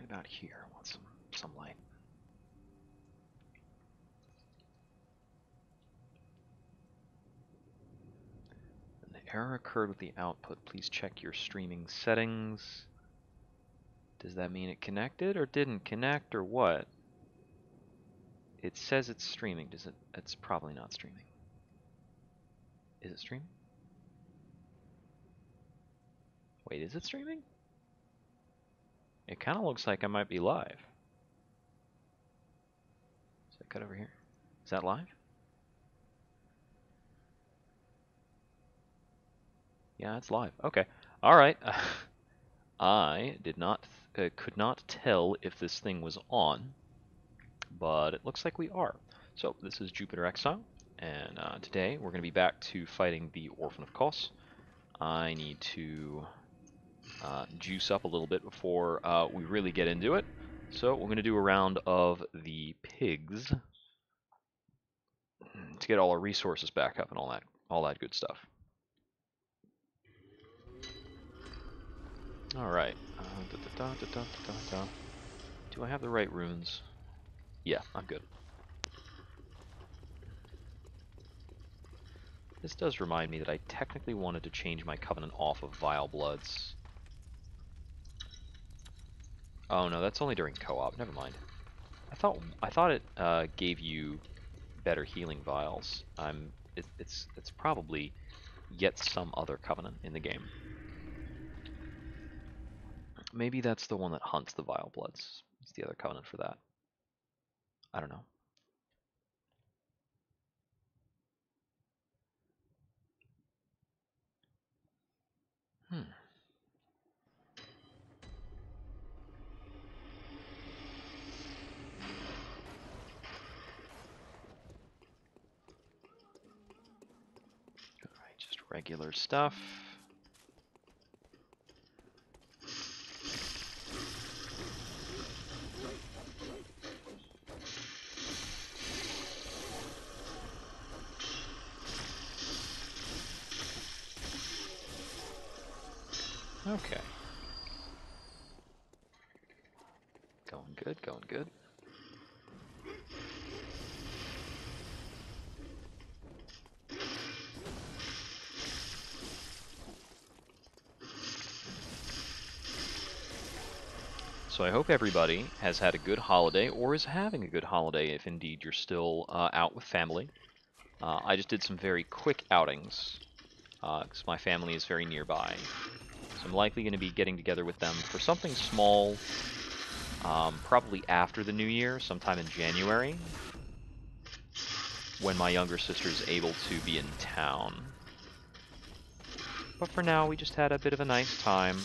Right about here. I want some light. An error occurred with the output. Please check your streaming settings. Does that mean it connected or didn't connect or what? It says it's streaming. Does it? It's probably not streaming. Is it streaming? Wait, is it streaming? It kind of looks like I might be live. Is that cut over here? Is that live? Yeah, it's live. Okay. All right. I did not, could not tell if this thing was on, but it looks like we are. So this is Jupiter Exile, and today we're going to be back to fighting the Orphan of Kos. I need to juice up a little bit before we really get into it. So we're going to do a round of the pigs to get all our resources back up and all that good stuff. All right. Do I have the right runes? Yeah, I'm good. This does remind me that I technically wanted to change my covenant off of Vile Bloods. Oh no, that's only during co-op. Never mind. I thought it gave you better healing vials. It's probably yet some other covenant in the game. Maybe that's the one that hunts the Vile Bloods. It's the other covenant for that. I don't know. Alright, just regular stuff. Okay. Going good, going good. So I hope everybody has had a good holiday, or is having a good holiday if indeed you're still out with family. I just did some very quick outings, because my family is very nearby. So I'm likely going to be getting together with them for something small, probably after the new year, sometime in January, when my younger sister is able to be in town. But for now, we just had a bit of a nice time.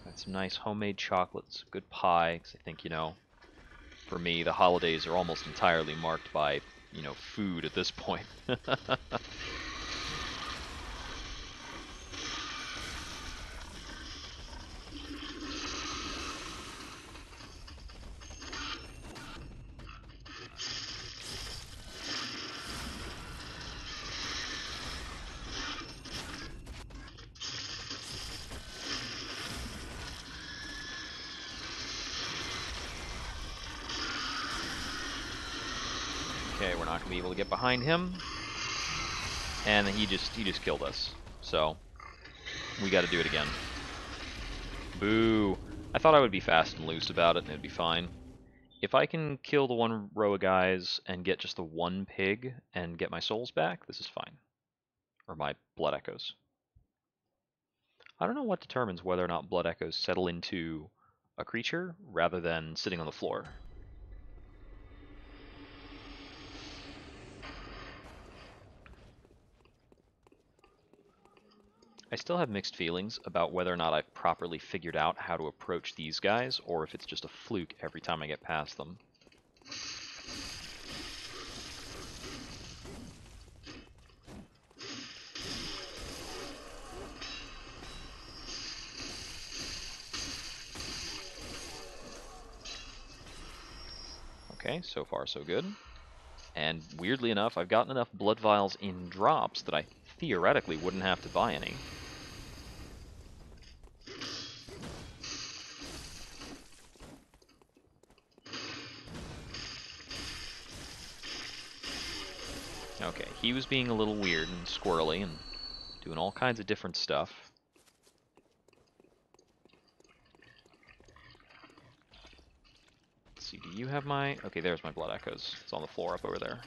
Got some nice homemade chocolates, good pie, because I think, you know, for me, the holidays are almost entirely marked by, you know, food at this point. Okay, we're not going to be able to get behind him. And he just killed us. So, we got to do it again. Boo. I thought I would be fast and loose about it and it'd be fine. If I can kill the one row of guys and get just the one pig and get my souls back, this is fine. Or my blood echoes. I don't know what determines whether or not blood echoes settle into a creature rather than sitting on the floor. I still have mixed feelings about whether or not I've properly figured out how to approach these guys, or if it's just a fluke every time I get past them. Okay, so far so good. And weirdly enough, I've gotten enough blood vials in drops that I theoretically wouldn't have to buy any. Okay, he was being a little weird and squirrely and doing all kinds of different stuff. Let's see, do you have my... Okay, there's my blood echoes. It's on the floor up over there.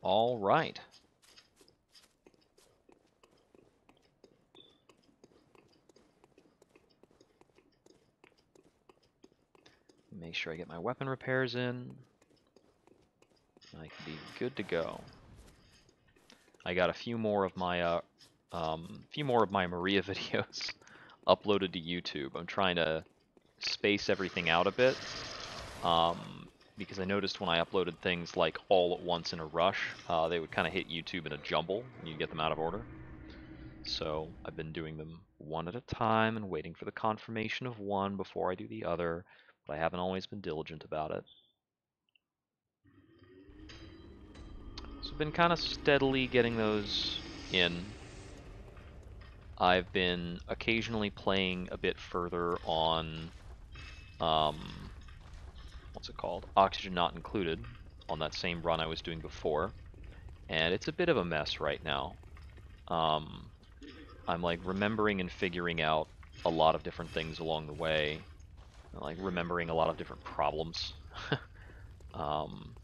All right. Make sure I get my weapon repairs in. I can be good to go. I got a few more of my Maria videos uploaded to YouTube. I'm trying to space everything out a bit. Because I noticed when I uploaded things like all at once in a rush, they would kind of hit YouTube in a jumble when you get them out of order. So I've been doing them one at a time and waiting for the confirmation of one before I do the other, but I haven't always been diligent about it. So I've been kind of steadily getting those in. I've been occasionally playing a bit further on what's it called? Oxygen Not Included, on that same run I was doing before. And it's a bit of a mess right now. I'm like remembering and figuring out a lot of different things along the way. Like remembering a lot of different problems. Some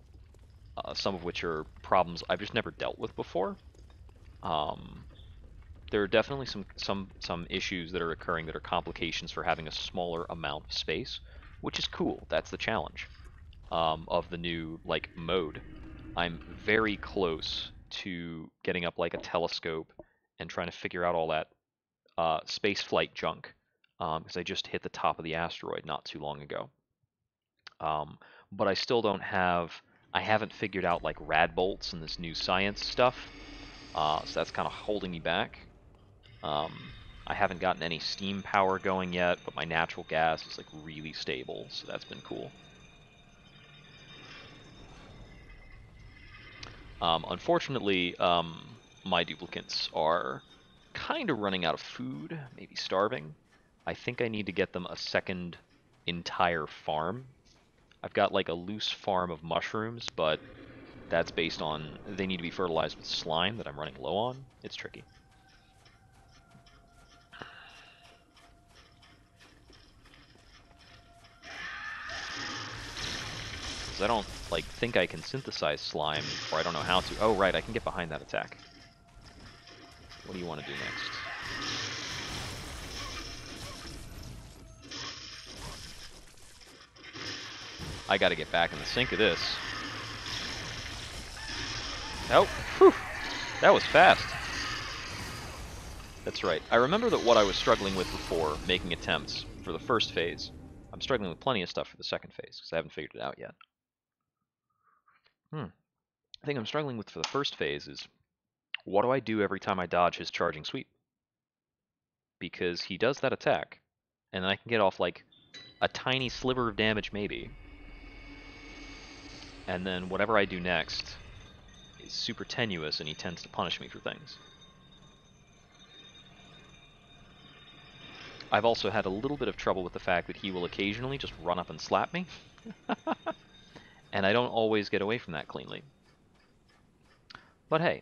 of which are problems I've just never dealt with before. There are definitely some issues that are occurring that are complications for having a smaller amount of space, which is cool. That's the challenge of the new like mode. I'm very close to getting up like a telescope and trying to figure out all that space flight junk because I just hit the top of the asteroid not too long ago. But I still don't have. I haven't figured out like rad bolts and this new science stuff, so that's kind of holding me back. I haven't gotten any steam power going yet, but my natural gas is like really stable, so that's been cool. Unfortunately, my duplicants are kind of running out of food, maybe starving. I think I need to get them a second entire farm. I've got like a loose farm of mushrooms, but that's based on they need to be fertilized with slime that I'm running low on. It's tricky. I don't like think I can synthesize slime, or I don't know how to. Oh right, I can get behind that attack. What do you want to do next? I got to get back in the sink of this. Oh, whew, that was fast. That's right. I remember that what I was struggling with before making attempts for the first phase, I'm struggling with plenty of stuff for the second phase because I haven't figured it out yet. I think I'm struggling with for the first phase is, what do I do every time I dodge his charging sweep? Because he does that attack, and then I can get off like a tiny sliver of damage maybe. And then whatever I do next is super tenuous, and he tends to punish me for things. I've also had a little bit of trouble with the fact that he will occasionally just run up and slap me. And I don't always get away from that cleanly. But hey,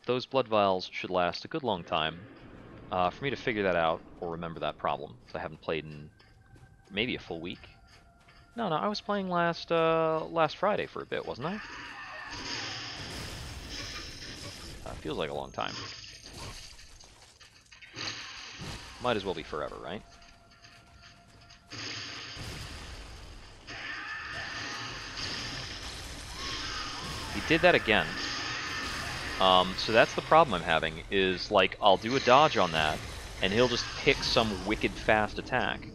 those blood vials should last a good long time for me to figure that out or remember that problem. So I haven't played in maybe a full week. No, I was playing last Friday for a bit, wasn't I? Feels like a long time. Might as well be forever, right? He did that again. So that's the problem I'm having, is like I'll do a dodge on that, and he'll just pick some wicked fast attack.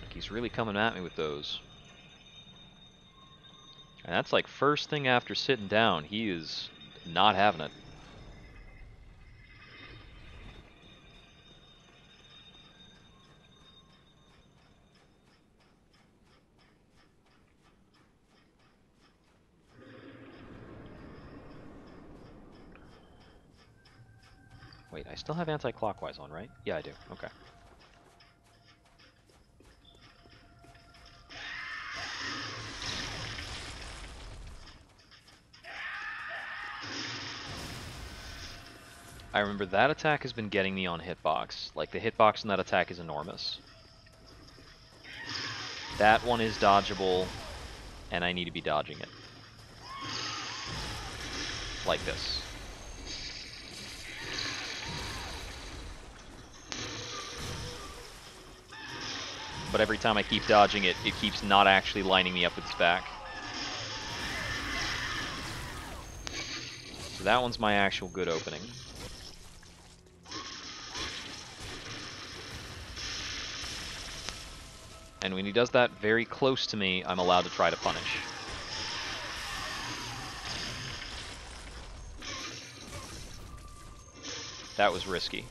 Like he's really coming at me with those. And that's like first thing after sitting down, he is not having it. Wait, I still have anti-clockwise on, right? Yeah, I do. Okay. I remember that attack has been getting me on hitbox. Like, the hitbox in that attack is enormous. That one is dodgeable, and I need to be dodging it. Like this. But every time I keep dodging it, it keeps not actually lining me up with its back. So that one's my actual good opening. And when he does that very close to me, I'm allowed to try to punish. That was risky.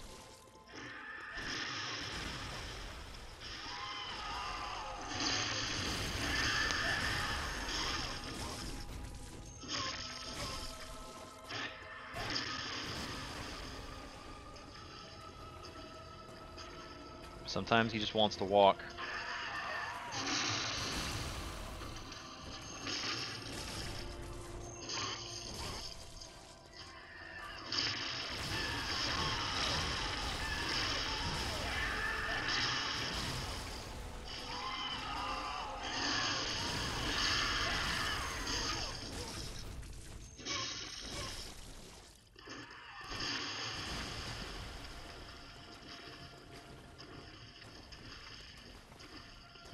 Sometimes he just wants to walk.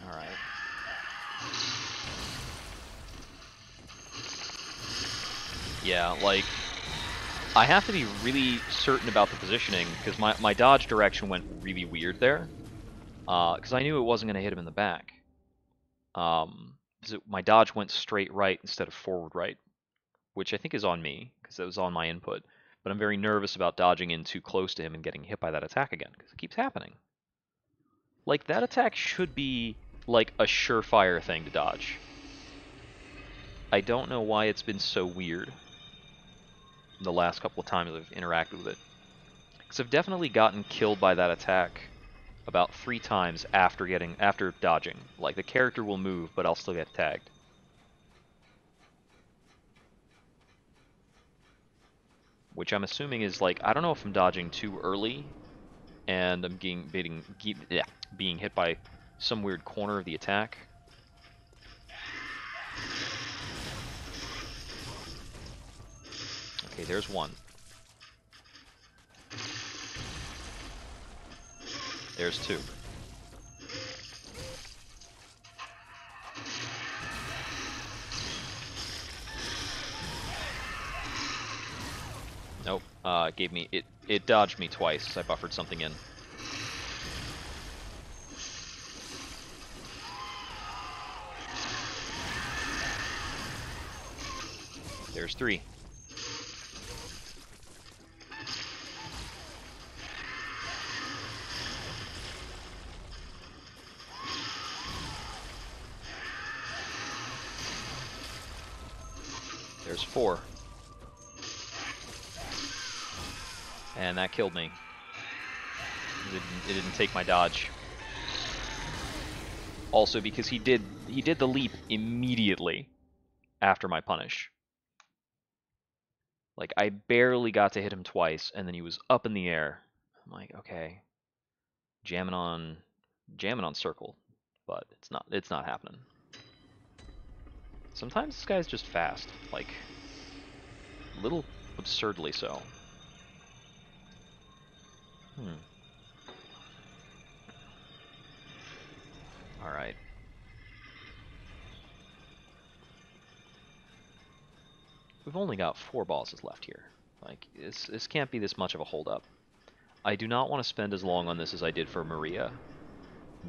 Alright. Yeah, like, I have to be really certain about the positioning, because my dodge direction went really weird there. Because I knew it wasn't going to hit him in the back. My dodge went straight right instead of forward right, which I think is on me, because it was on my input. But I'm very nervous about dodging in too close to him and getting hit by that attack again, because it keeps happening. Like, that attack should be, like, a surefire thing to dodge. I don't know why it's been so weird the last couple of times I've interacted with it. Because I've definitely gotten killed by that attack about 3 times after dodging. Like, the character will move, but I'll still get tagged. Which I'm assuming is, like, I don't know if I'm dodging too early, and I'm being hit by some weird corner of the attack. Okay, there's one. There's 2. Nope. It dodged me twice. I buffered something in. There's 3. There's 4. And that killed me. It didn't take my dodge. Also because he did the leap immediately after my punish. Like, I barely got to hit him twice, and then he was up in the air. I'm like, okay, jamming on circle, but it's not happening. Sometimes this guy's just fast. Like, A little absurdly so. Alright. We've only got 4 bosses left here. Like, this can't be this much of a holdup. I do not want to spend as long on this as I did for Maria,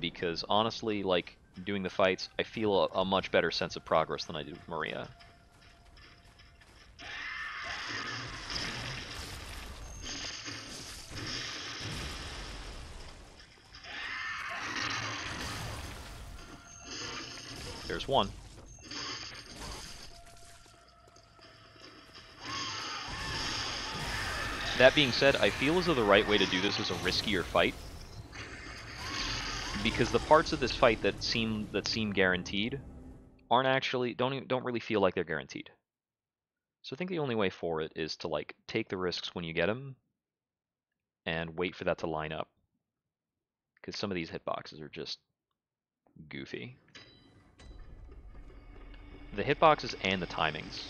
because honestly, like, doing the fights, I feel a much better sense of progress than I did with Maria. There's one. That being said, I feel as though the right way to do this is a riskier fight, because the parts of this fight that seem guaranteed aren't actually don't really feel like they're guaranteed. So I think the only way for it is to like take the risks when you get them and wait for that to line up, because some of these hitboxes are just goofy. The hitboxes and the timings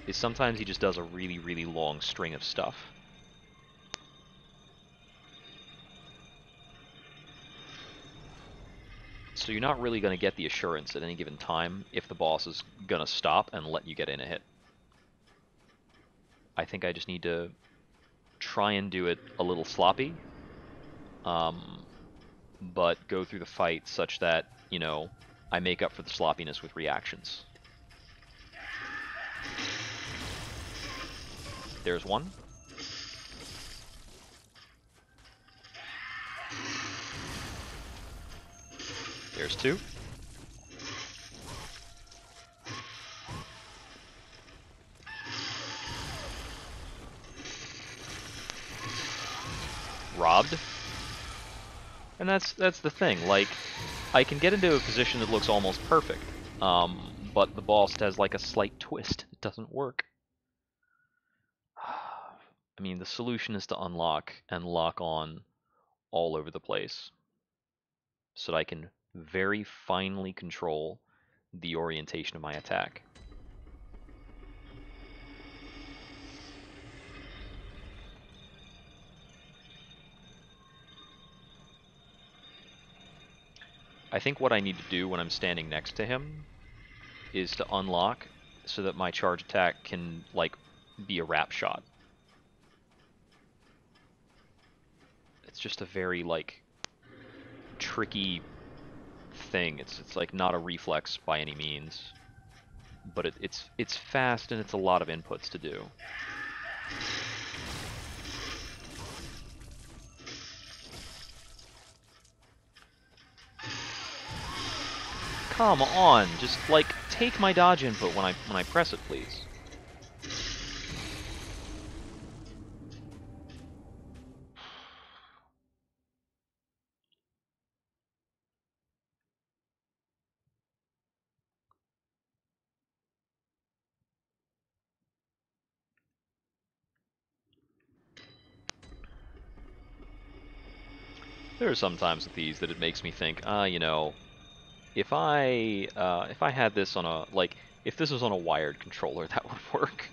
is sometimes he just does a really long string of stuff. So you're not really going to get the assurance at any given time if the boss is going to stop and let you get in a hit. I think I just need to try and do it a little sloppy, but go through the fight such that, you know, I make up for the sloppiness with reactions. There's one. There's two. Robbed. And that's the thing. Like, I can get into a position that looks almost perfect, but the boss has like a slight twist. It doesn't work. I mean, the solution is to unlock and lock on all over the place, so that I can very finely control the orientation of my attack. I think what I need to do when I'm standing next to him is to unlock so that my charge attack can, like, be a wrap shot. It's just a very, like, tricky thing. It's like not a reflex by any means, but it's fast and it's a lot of inputs to do. Come on, just like take my dodge input when I press it, please. There are some times with these that it makes me think, you know, if I had this on a, like, if this was on a wired controller, that would work.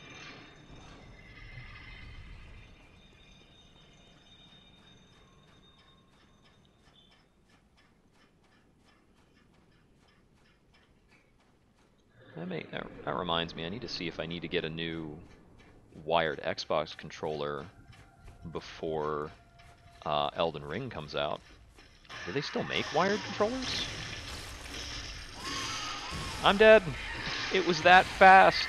That reminds me, I need to see if I need to get a new wired Xbox controller before Elden Ring comes out. Do they still make wired controllers? I'm dead. It was that fast.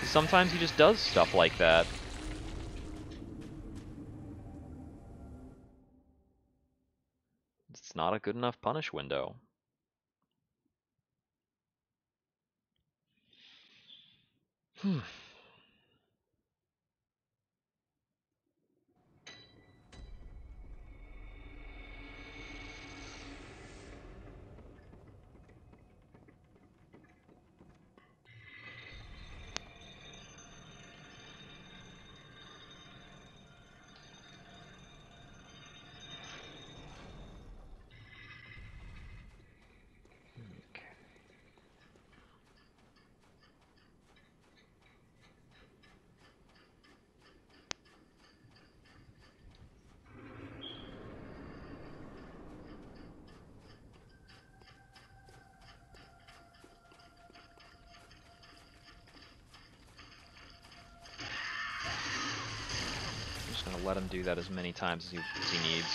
Sometimes he just does stuff like that. It's not a good enough punish window. gonna let him do that as many times as he needs.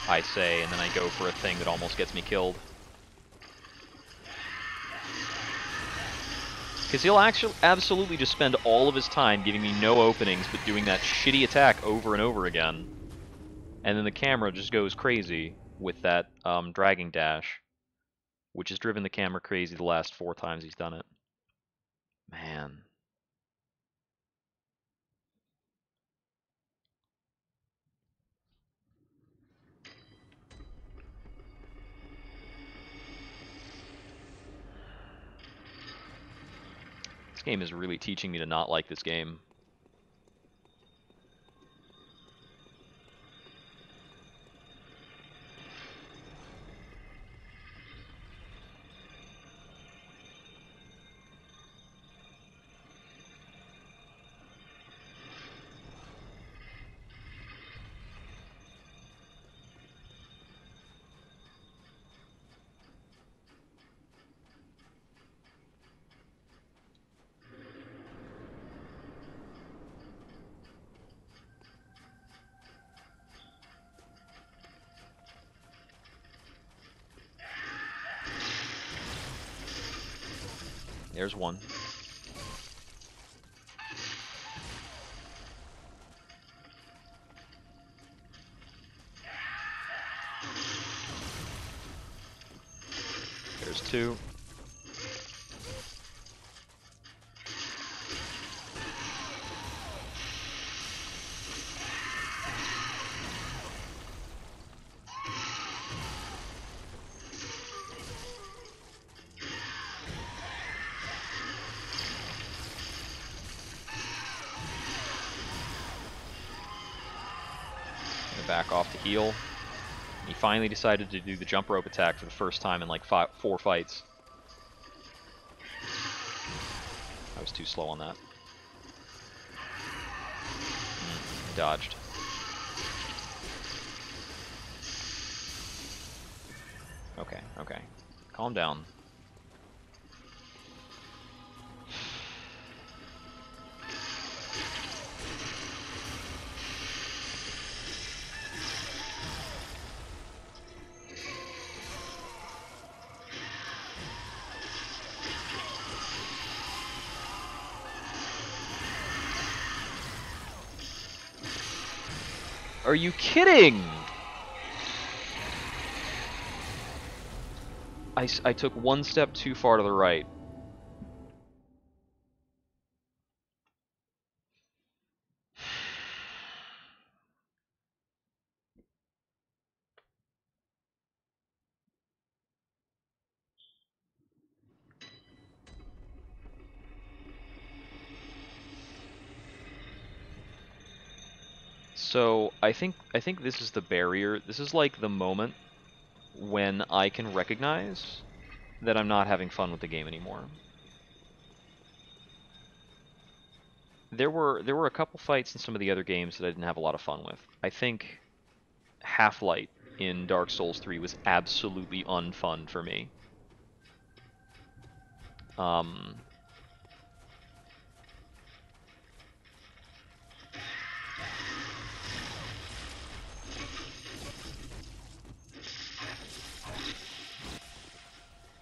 I say, and then I go for a thing that almost gets me killed. Because he'll actually absolutely just spend all of his time giving me no openings, but doing that shitty attack over and over again. And then the camera just goes crazy with that dragging dash, which has driven the camera crazy the last 4 times he's done it. Man. This game is really teaching me to not like this game. There's one. There's 2. Back off to heal. He finally decided to do the jump rope attack for the first time in like 4 fights. I was too slow on that. Dodged. Okay, okay. Calm down. Are you kidding? I took 1 step too far to the right. So I think this is the barrier. This is like the moment when I can recognize that I'm not having fun with the game anymore. There were a couple fights in some of the other games that I didn't have a lot of fun with. I think Half-Light in Dark Souls 3 was absolutely unfun for me.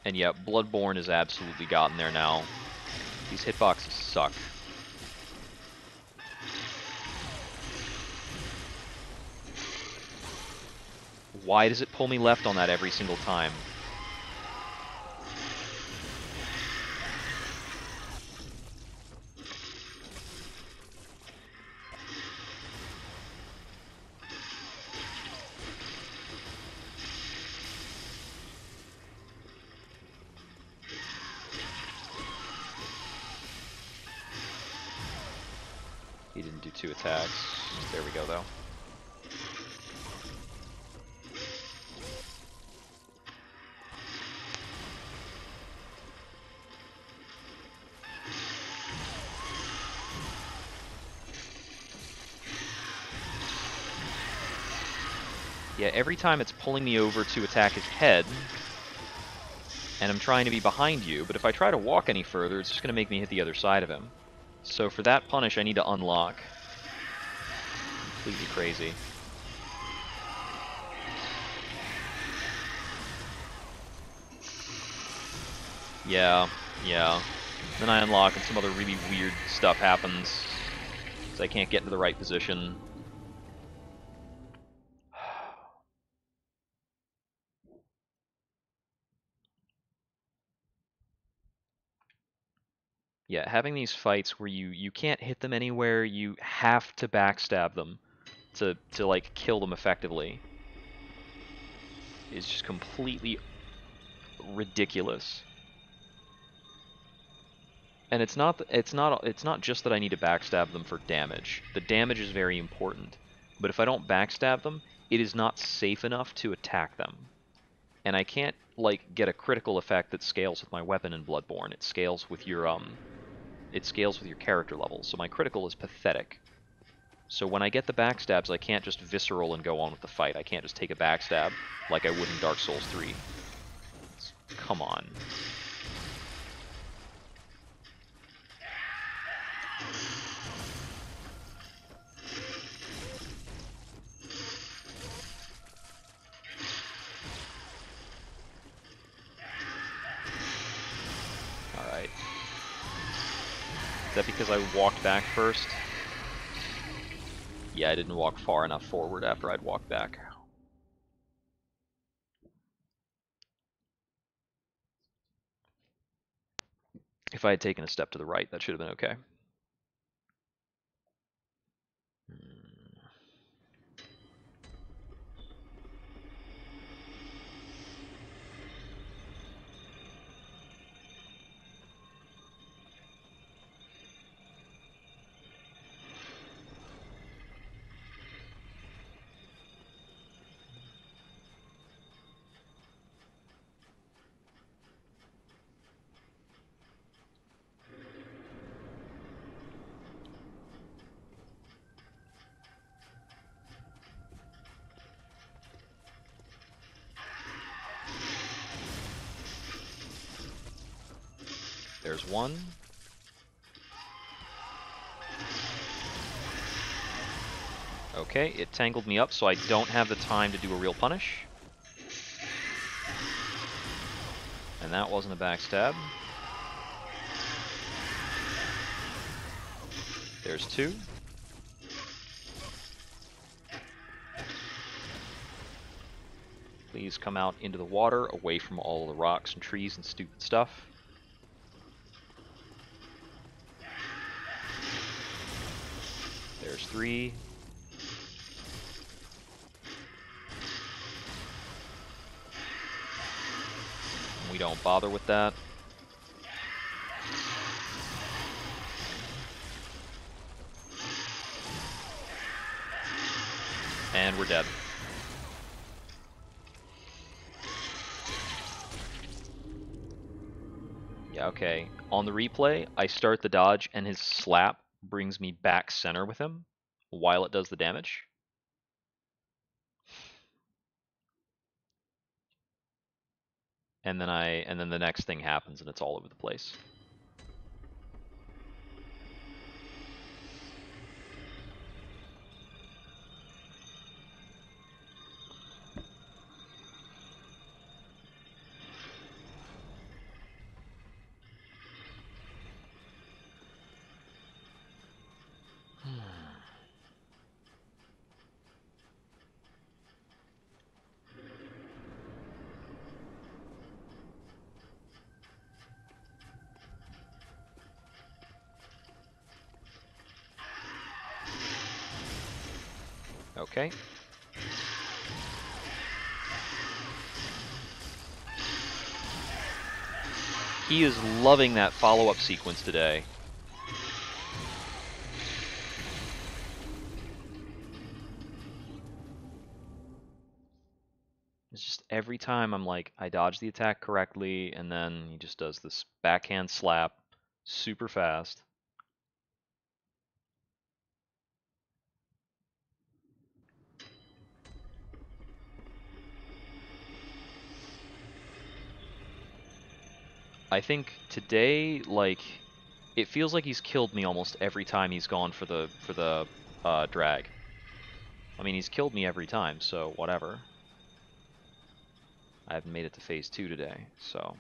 And yeah, Bloodborne has absolutely gotten there now. These hitboxes suck. Why does it pull me left on that every single time? He didn't do 2 attacks. There we go, though. Yeah, every time it's pulling me over to attack his head, and I'm trying to be behind you, but if I try to walk any further, it's just going to make me hit the other side of him. So for that punish, I need to unlock. Completely crazy. Yeah, yeah. Then I unlock and some other really weird stuff happens. So I can't get into the right position. Yeah, having these fights where you can't hit them anywhere, you have to backstab them to like kill them effectively is just completely ridiculous. And it's not just that I need to backstab them for damage. The damage is very important. But if I don't backstab them, it is not safe enough to attack them. And I can't like get a critical effect that scales with my weapon in Bloodborne. It scales with your character level. So my critical is pathetic. So when I get the backstabs, I can't just visceral and go on with the fight. I can't just take a backstab like I would in Dark Souls 3. Come on. Alright. Is that because I walked back first? Yeah, I didn't walk far enough forward after I'd walked back. If I had taken a step to the right, that should have been okay. There's one. Okay, it tangled me up, so I don't have the time to do a real punish. And that wasn't a backstab. There's two. Please come out into the water, away from all the rocks and trees and stupid stuff. There's three. We don't bother with that. And we're dead. Yeah, okay. On the replay, I start the dodge and his slap brings me back center with him while it does the damage. And then the next thing happens and it's all over the place. Okay. He is loving that follow-up sequence today. It's just every time I'm like, I dodge the attack correctly, and then he just does this backhand slap super fast. I think today, like, it feels like he's killed me almost every time he's gone for the drag. I mean, he's killed me every time, so whatever. I haven't made it to phase 2 today, so.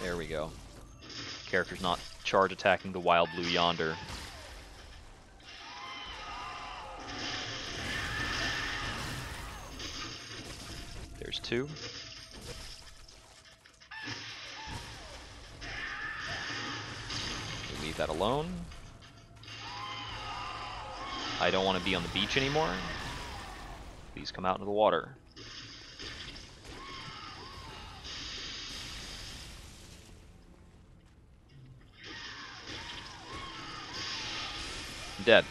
There we go. Character's not charge attacking the wild blue yonder. There's 2. We leave that alone. I don't want to be on the beach anymore. Please come out into the water. I'm dead.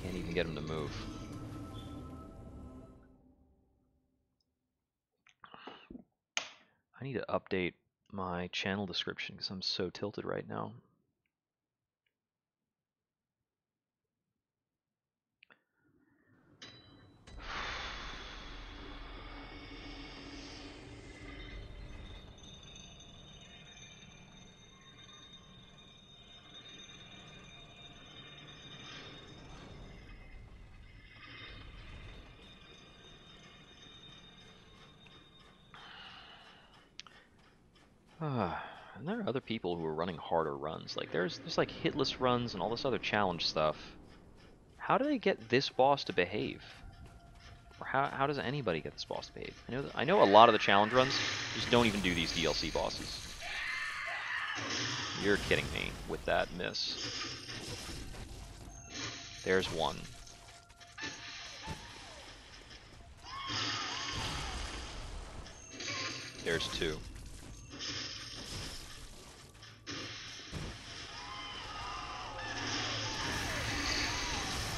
Can't even get him to move. I need to update my channel description because I'm so tilted right now. And there are other people who are running harder runs. Like there's like hitless runs and all this other challenge stuff. How do they get this boss to behave? Or how does anybody get this boss to behave? I know a lot of the challenge runs just don't even do these DLC bosses. You're kidding me with that miss. There's 1. There's 2.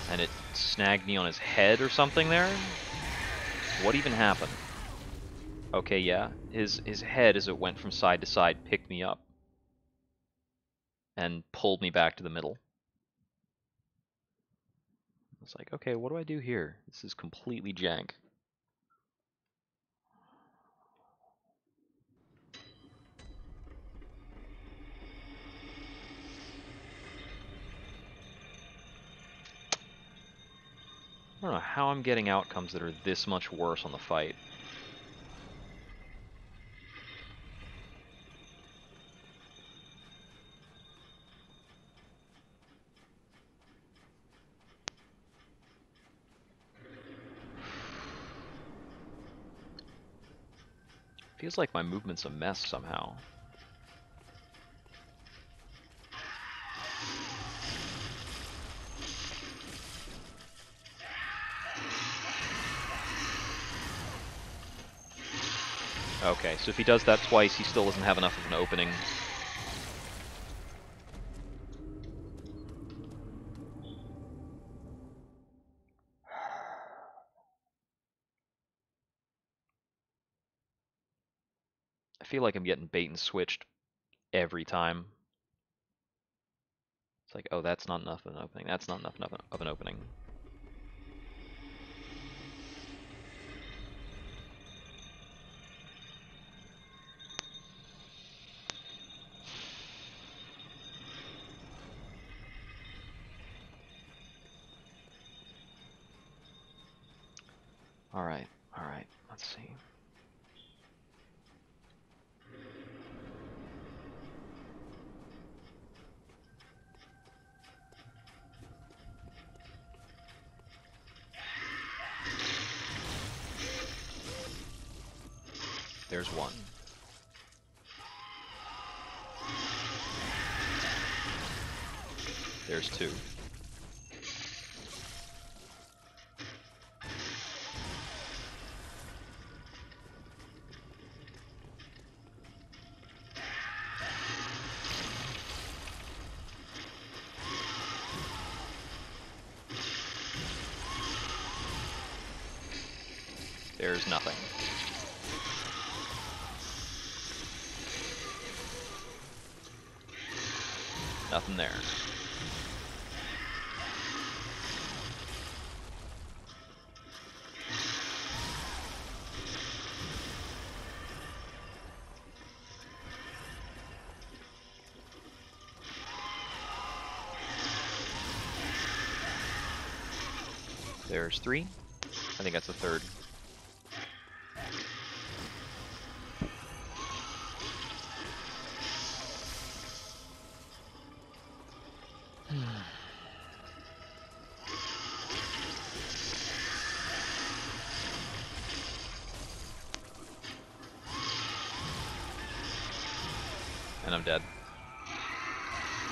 And it snagged me on his head or something there? What even happened? Okay, yeah. His head, as it went from side to side, picked me up. And pulled me back to the middle. I was like, okay, what do I do here? This is completely jank. I don't know how I'm getting outcomes that are this much worse on the fight. Feels like my movement's a mess somehow. Okay, so if he does that twice, he still doesn't have enough of an opening. I feel like I'm getting bait and switched every time. It's like, oh, that's not enough of an opening. That's not enough of an opening. Alright, let's see. There's 1. There's 2. There's nothing. Nothing there. There's 3. I think that's the 3rd. And I'm dead.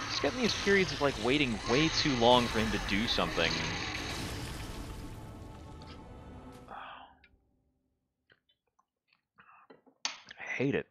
Just getting these periods of like waiting way too long for him to do something. I hate it.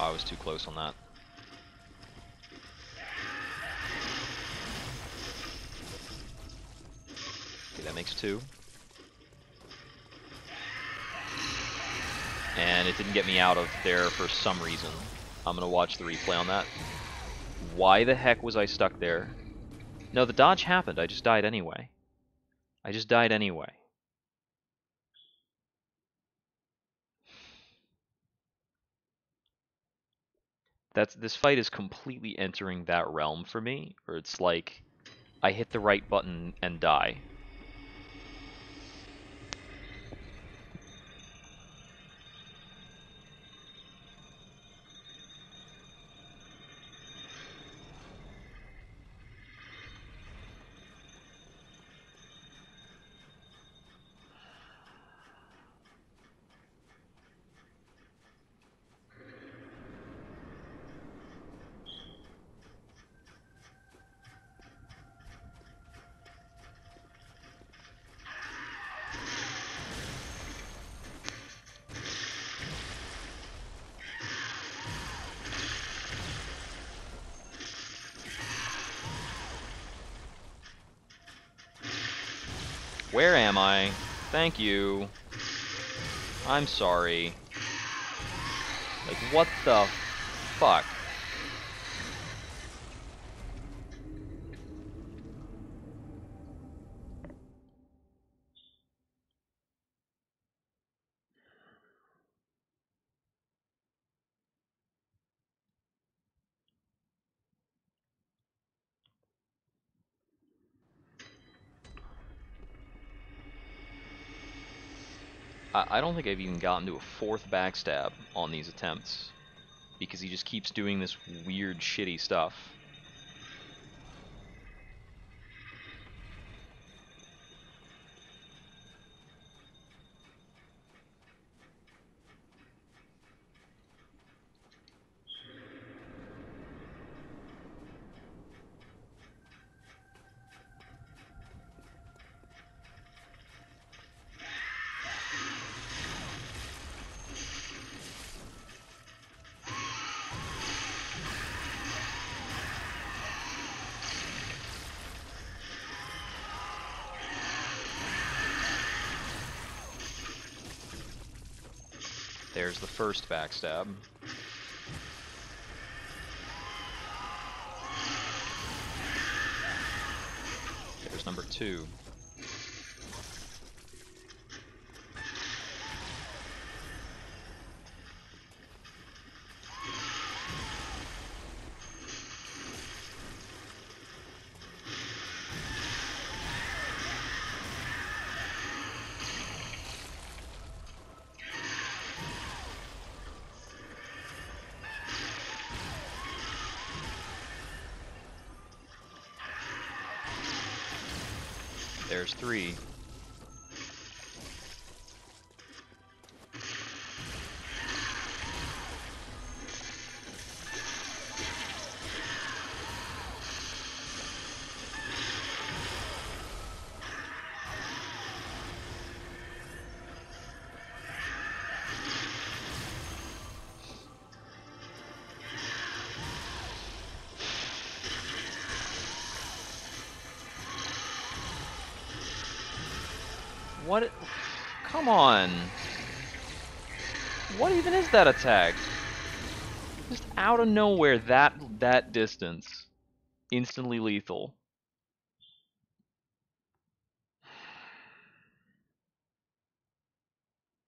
Oh, I was too close on that. Okay, that makes 2. And it didn't get me out of there for some reason. I'm gonna watch the replay on that. Why the heck was I stuck there? No, the dodge happened. I just died anyway. I just died anyway. This fight is completely entering that realm for me, where it's like I hit the right button and die. Where am I? Thank you. I'm sorry. Like, what the fuck? I don't think I've even gotten to a 4th backstab on these attempts, because he just keeps doing this weird, shitty stuff. There's the 1st backstab. There's number 2. There's 3. What? Come on. What even is that attack? Just out of nowhere, that distance. Instantly lethal.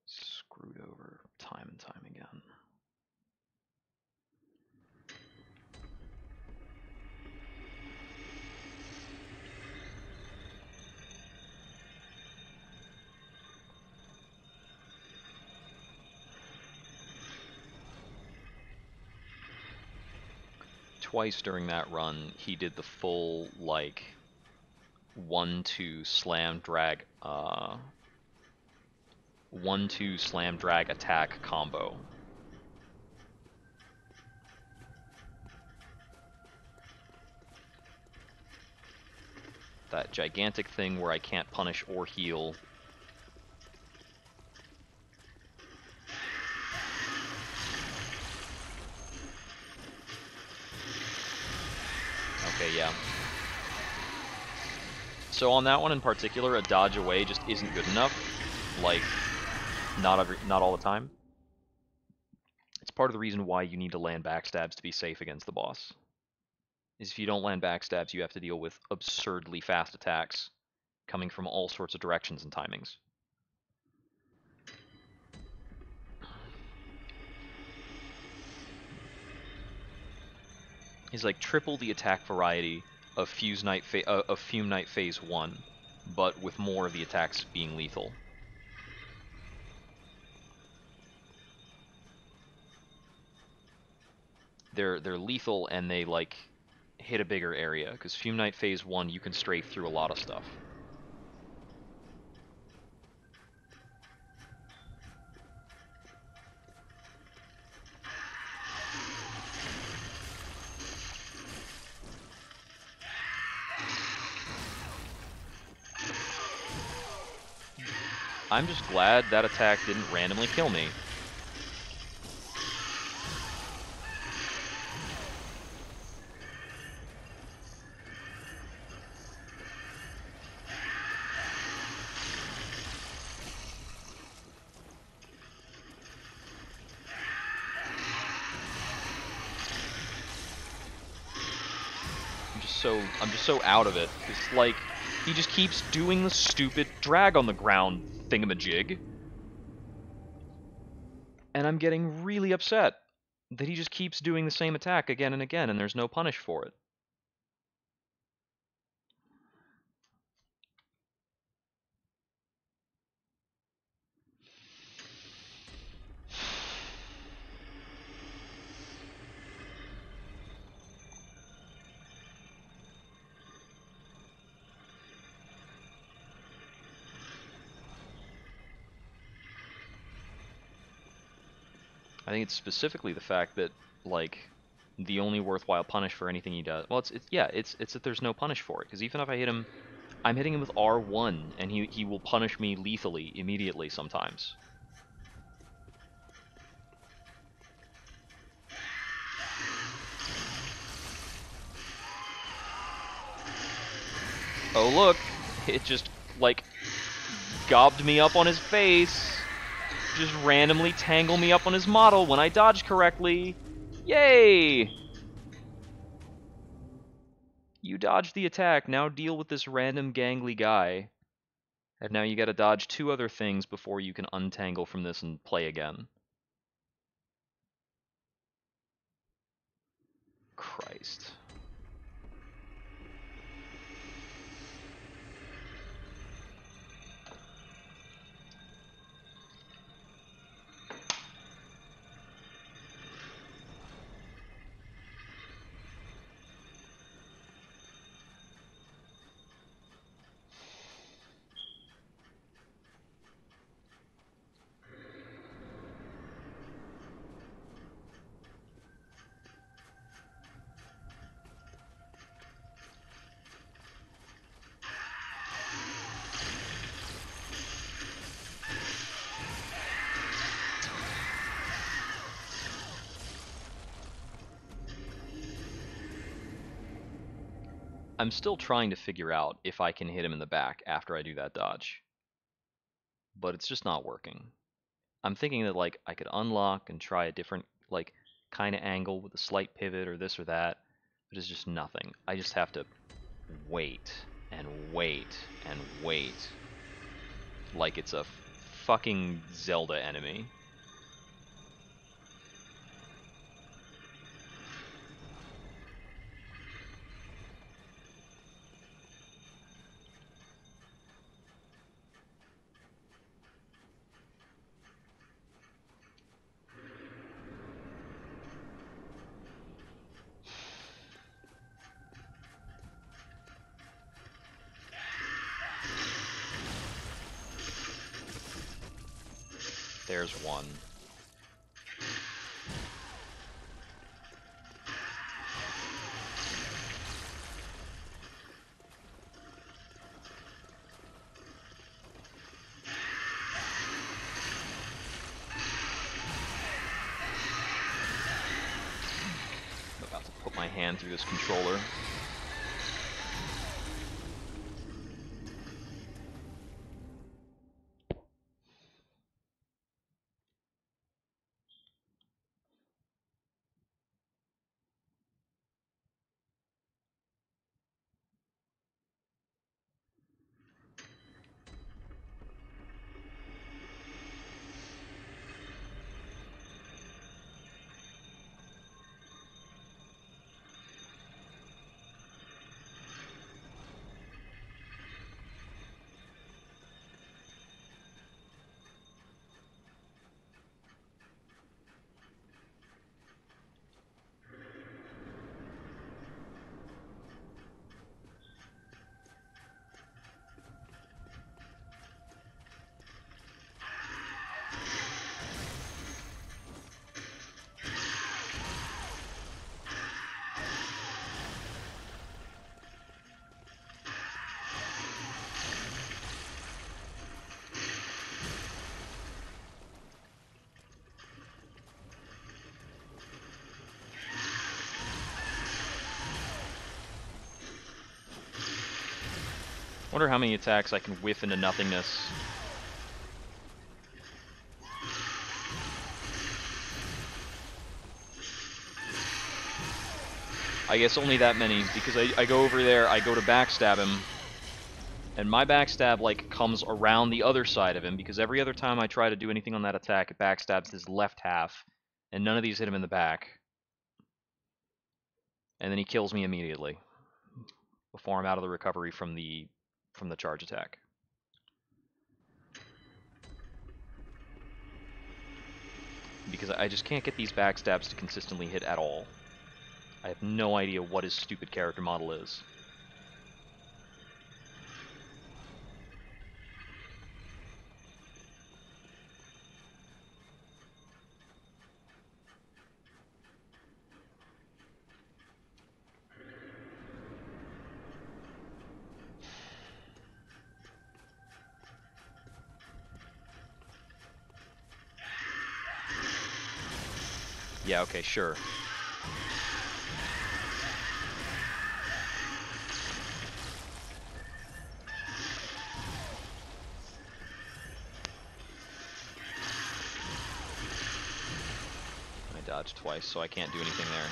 Screwed over time and time again. Twice during that run, he did the full, like, 1-2 slam drag, 1-2 slam drag attack combo. That gigantic thing where I can't punish or heal. Okay, yeah. So on that one in particular, a dodge away just isn't good enough. Like, not all the time. It's part of the reason why you need to land backstabs to be safe against the boss. Is if you don't land backstabs, you have to deal with absurdly fast attacks coming from all sorts of directions and timings. He's like triple the attack variety of Fume Knight Phase 1, but with more of the attacks being lethal. They're lethal and they like hit a bigger area, because Fume Knight Phase 1 you can strafe through a lot of stuff. I'm just glad that attack didn't randomly kill me. I'm just so out of it. It's like he just keeps doing the stupid drag on the ground thingamajig. And I'm getting really upset that he just keeps doing the same attack again and again and there's no punish for it. I think it's specifically the fact that, like, the only worthwhile punish for anything he does... Well, it's that there's no punish for it, because even if I hit him... I'm hitting him with R1, and he will punish me lethally immediately sometimes. Oh look, it just, like, gobbed me up on his face. Just randomly tangle me up on his model when I dodged correctly. Yay! You dodged the attack, now deal with this random gangly guy. And now you gotta dodge 2 other things before you can untangle from this and play again. Christ. I'm still trying to figure out if I can hit him in the back after I do that dodge. But it's just not working. I'm thinking that like I could unlock and try a different like kind of angle with a slight pivot or this or that, but it's just nothing. I just have to wait and wait and wait like it's a fucking Zelda enemy. There's one. I'm about to put my hand through this controller. Wonder how many attacks I can whiff into nothingness. I guess only that many, because I go over there, I go to backstab him, and my backstab, like, comes around the other side of him, because every other time I try to do anything on that attack, it backstabs his left half, and none of these hit him in the back. And then he kills me immediately, before I'm out of the recovery from the charge attack. Because I just can't get these backstabs to consistently hit at all. I have no idea what his stupid character model is. Yeah, okay, sure. I dodged twice, so I can't do anything there.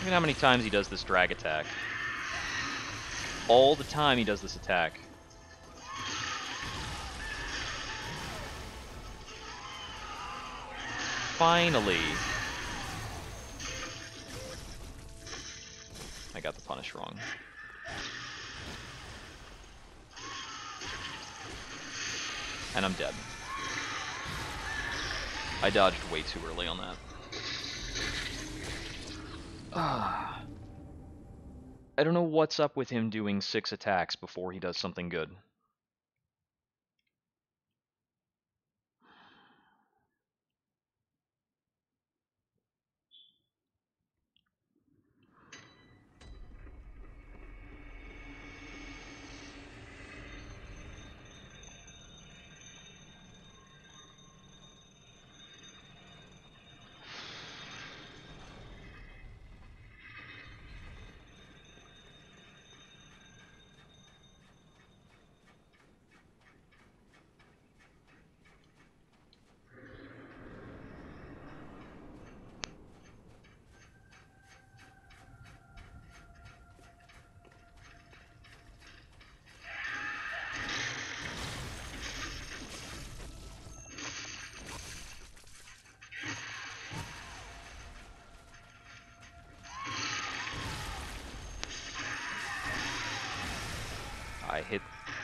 Look at how many times he does this drag attack. all the time he does this attack. Finally. I got the punish wrong. And I'm dead. I dodged way too early on that. I don't know what's up with him doing 6 attacks before he does something good.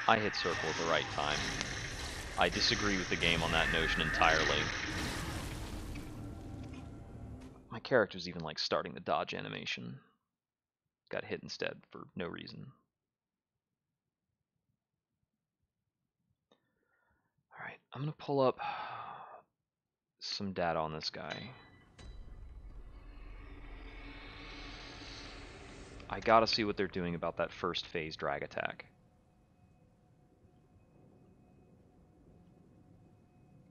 I hit circle at the right time. I disagree with the game on that notion entirely. My character's even like starting the dodge animation. Got hit instead for no reason. Alright, I'm gonna pull up some data on this guy. I gotta see what they're doing about that first phase drag attack.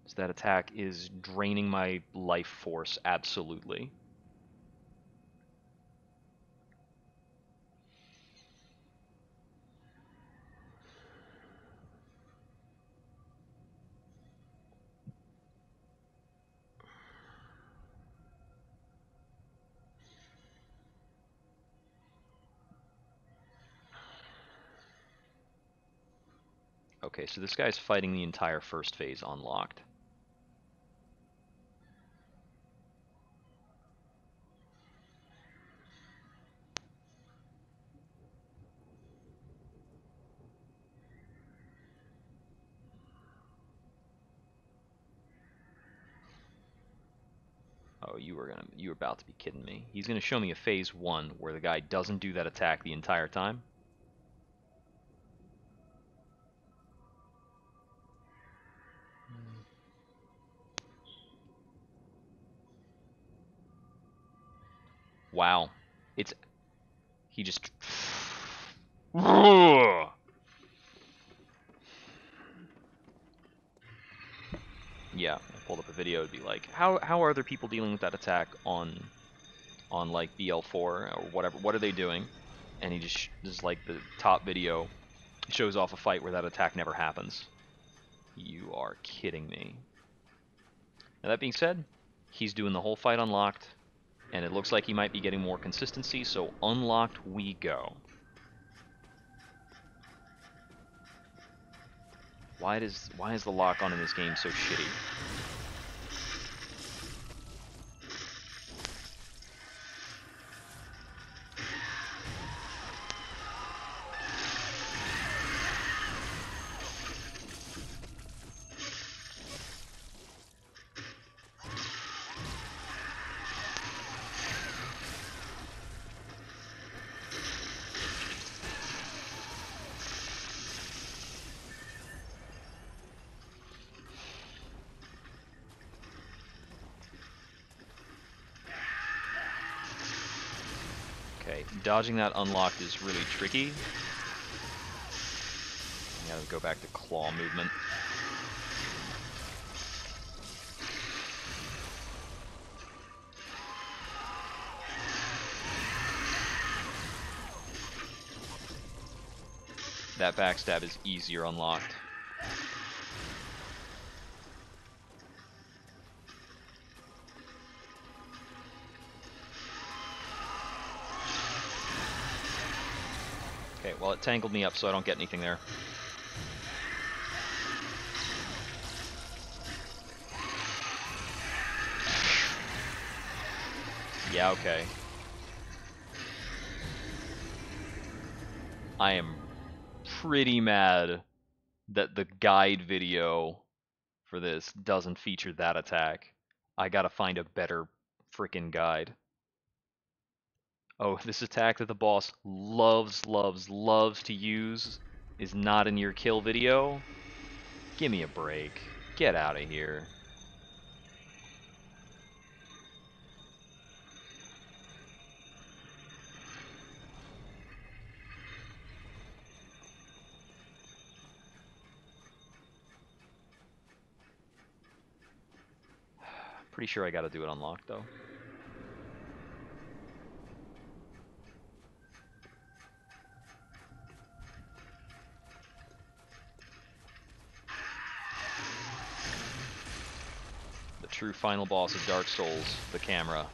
So that attack is draining my life force absolutely. Okay, so this guy's fighting the entire first phase unlocked. Oh, you were about to be kidding me. He's gonna show me a phase 1 where the guy doesn't do that attack the entire time? Wow. He just... Yeah, I pulled up a video, it'd be like, how are other people dealing with that attack on like BL4 or whatever? What are they doing? And he just, this is like the top video, shows off a fight where that attack never happens. You are kidding me. Now that being said, he's doing the whole fight unlocked, and it looks like he might be getting more consistency, so unlocked we go. Why is the lock on in this game so shitty? Okay, dodging that unlocked is really tricky. I gotta go back to claw movement. That backstab is easier unlocked. Okay, well, it tangled me up so I don't get anything there. Yeah, okay. I am pretty mad that the guide video for this doesn't feature that attack. I gotta find a better frickin' guide. Oh, this attack that the boss loves to use is not in your kill video? Give me a break. Get out of here. Pretty sure I gotta do it unlocked, though. The true final boss of Dark Souls, the camera.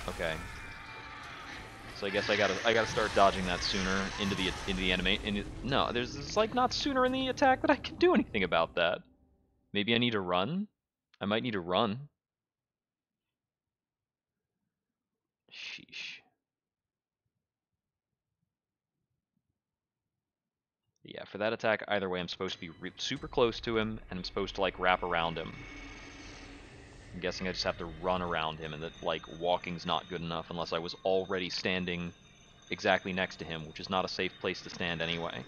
Okay. So I guess I gotta start dodging that sooner into the enemy. No, there's like not sooner in the attack that I can do anything about that. Maybe I need to run? I might need to run. Sheesh. Yeah, for that attack, either way, I'm supposed to be super close to him, and I'm supposed to, like, wrap around him. I'm guessing I just have to run around him, and that, like, walking's not good enough unless I was already standing exactly next to him, which is not a safe place to stand anyway.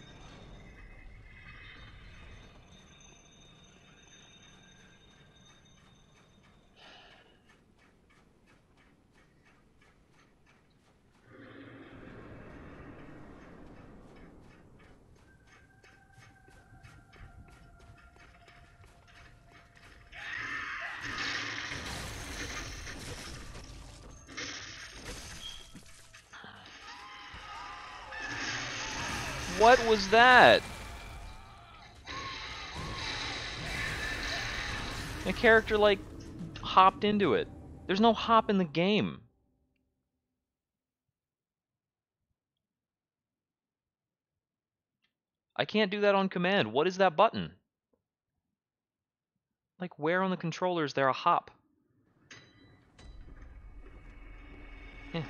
What was that? My character, like, hopped into it. There's no hop in the game. I can't do that on command. What is that button? Like, where on the controller is there a hop? Eh.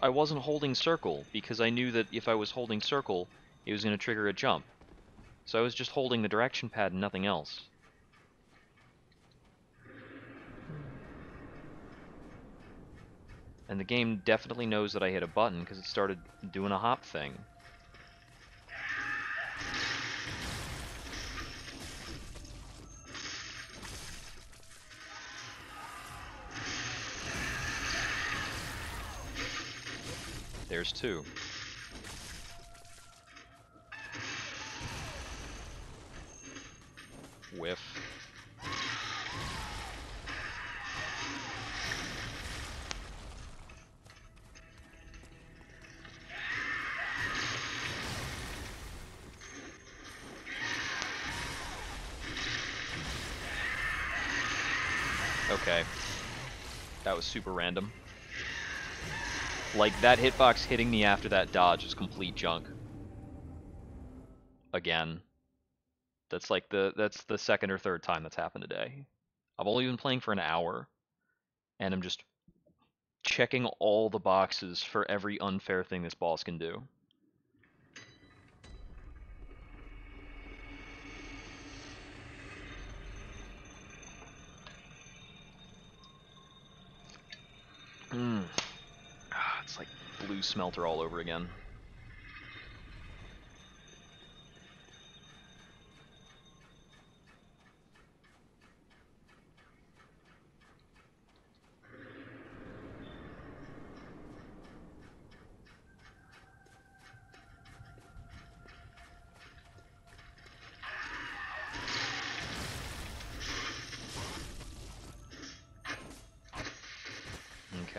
I wasn't holding circle, because I knew that if I was holding circle, it was going to trigger a jump. So I was just holding the direction pad and nothing else. And the game definitely knows that I hit a button, because it started doing a hop thing. There's two. Whiff. Okay. That was super random. Like, that hitbox hitting me after that dodge is complete junk. Again. That's like that's the second or third time that's happened today. I've only been playing for an hour, and I'm just checking all the boxes for every unfair thing this boss can do. It's like blue smelter all over again.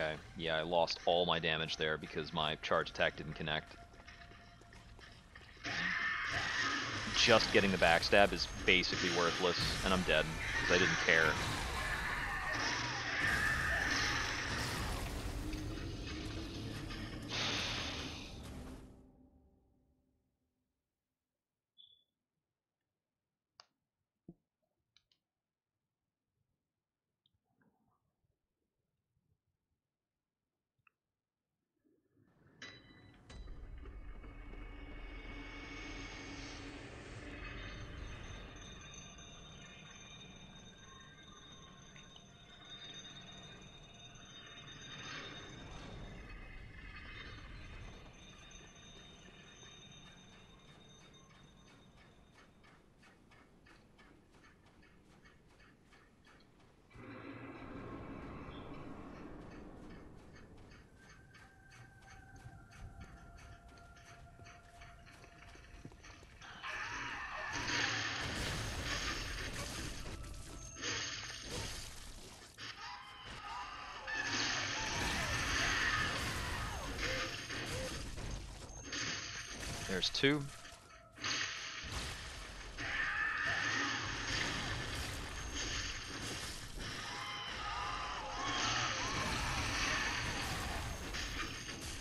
Okay, yeah, I lost all my damage there because my charge attack didn't connect. Just getting the backstab is basically worthless, and I'm dead, because I didn't care. There's 2.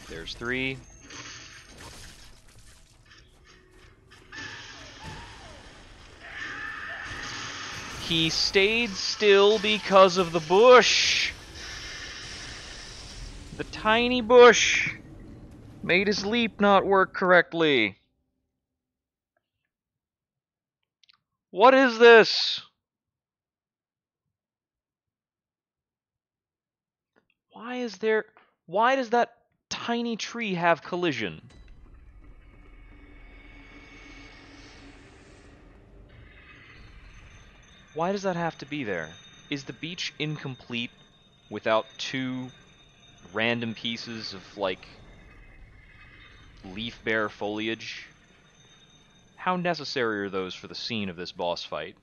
There's 3. He stayed still because of the bush. The tiny bush made his leap not work correctly. What is this? Why does that tiny tree have collision? Why does that have to be there? Is the beach incomplete without 2 random pieces of, like, leaf-bare foliage? How necessary are those for the scene of this boss fight?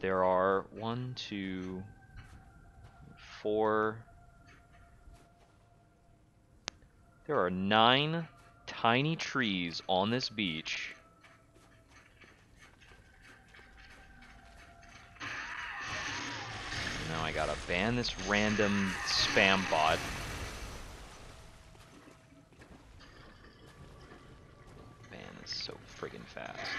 There are 1, 2, 4... There are 9 tiny trees on this beach. Now I gotta ban this random spam bot. Ban this so friggin' fast.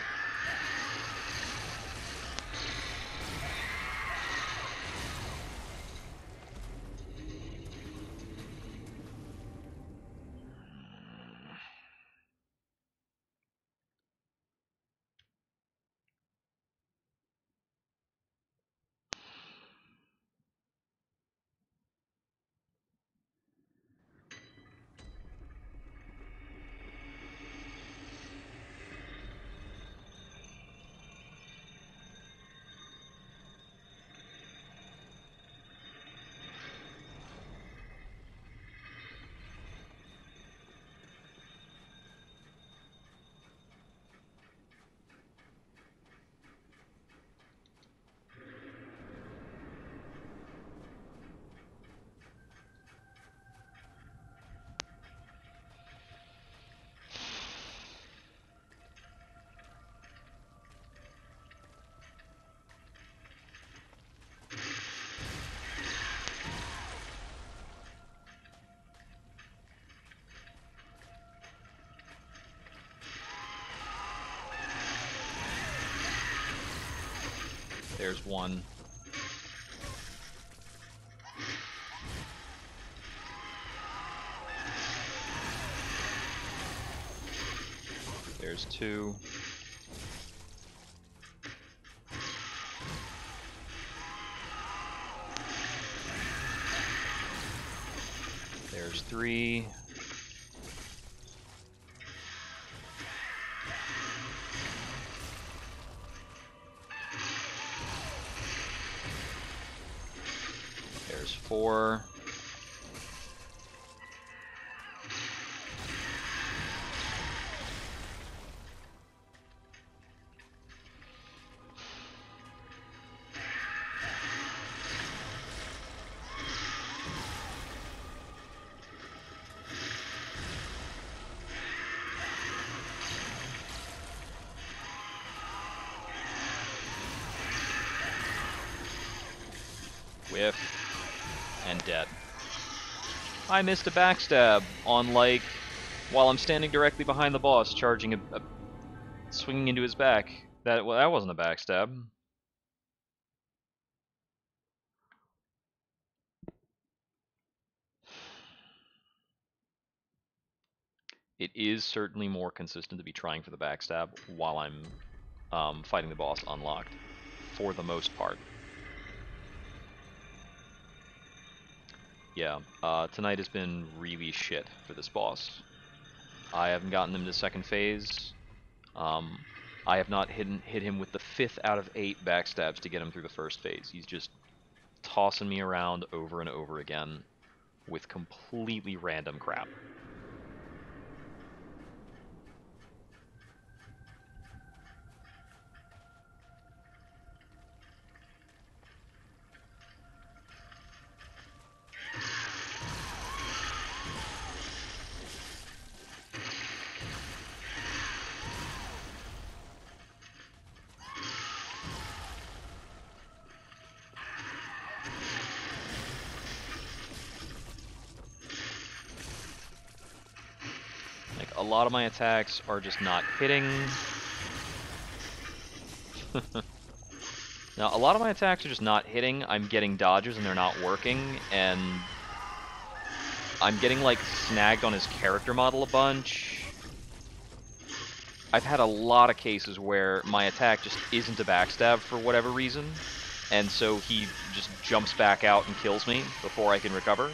There's 1. There's 2. There's 3. There's 4. And dead. I missed a backstab on, like, while I'm standing directly behind the boss, charging swinging into his back. That wasn't a backstab. It is certainly more consistent to be trying for the backstab while I'm fighting the boss unlocked, for the most part. Yeah, tonight has been really shit for this boss. I haven't gotten him to second phase. I have not hit him with the 5th out of 8 backstabs to get him through the first phase. He's just tossing me around over and over again with completely random crap. Like, a lot of my attacks are just not hitting. Now, a lot of my attacks are just not hitting. I'm getting dodges and they're not working, and I'm getting, like, snagged on his character model a bunch. I've had a lot of cases where my attack just isn't a backstab for whatever reason, and so he just jumps back out and kills me before I can recover.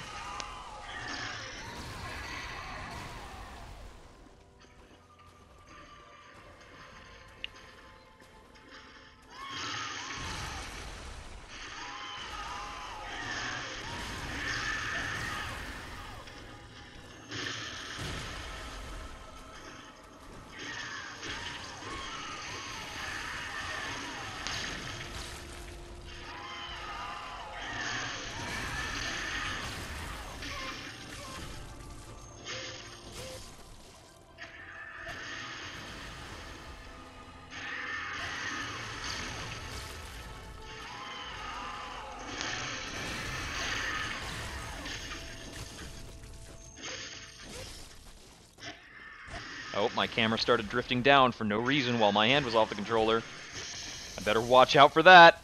Oh, my camera started drifting down for no reason while my hand was off the controller. I better watch out for that.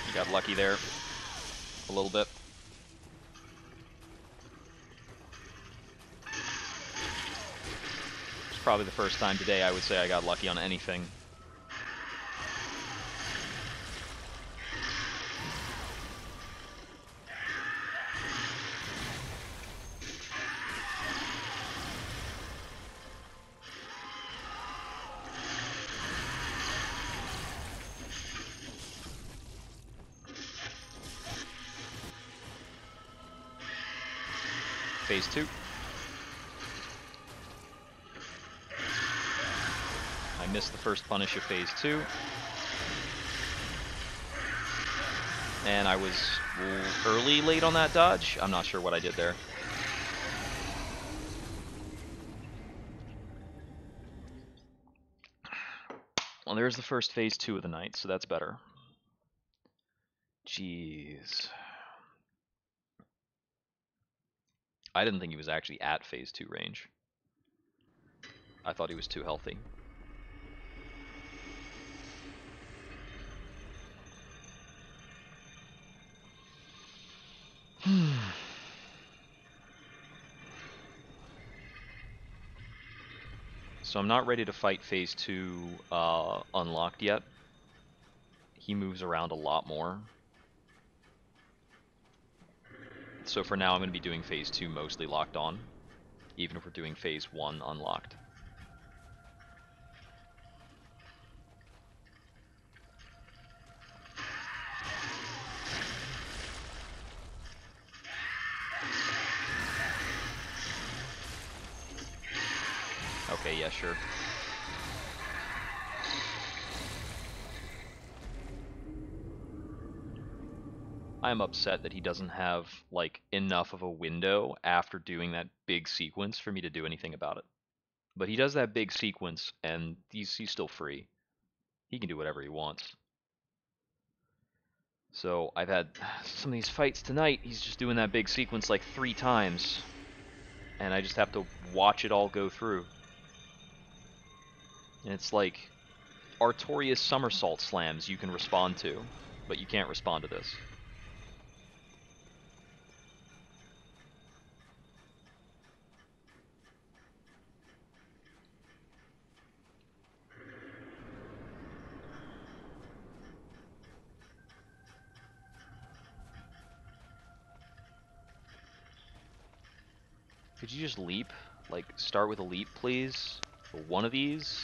You got lucky there. A little bit. It's probably the first time today I would say I got lucky on anything. Phase 2. I missed the first punish of Phase 2. And I was late on that dodge. I'm not sure what I did there. Well, there's the first Phase 2 of the night, so that's better. Jeez. I didn't think he was actually at Phase 2 range. I thought he was too healthy. So I'm not ready to fight Phase 2 unlocked yet. He moves around a lot more. So for now I'm going to be doing Phase 2 mostly locked on, even if we're doing Phase 1 unlocked. yeah, sure. I'm upset that he doesn't have, like, enough of a window after doing that big sequence for me to do anything about it. But he does that big sequence, and he's still free. He can do whatever he wants. So I've had some of these fights tonight, he's just doing that big sequence like 3 times. And I just have to watch it all go through. And it's like Artorias somersault slams you can respond to, but you can't respond to this. Could you just leap? Like, start with a leap, please? For one of these?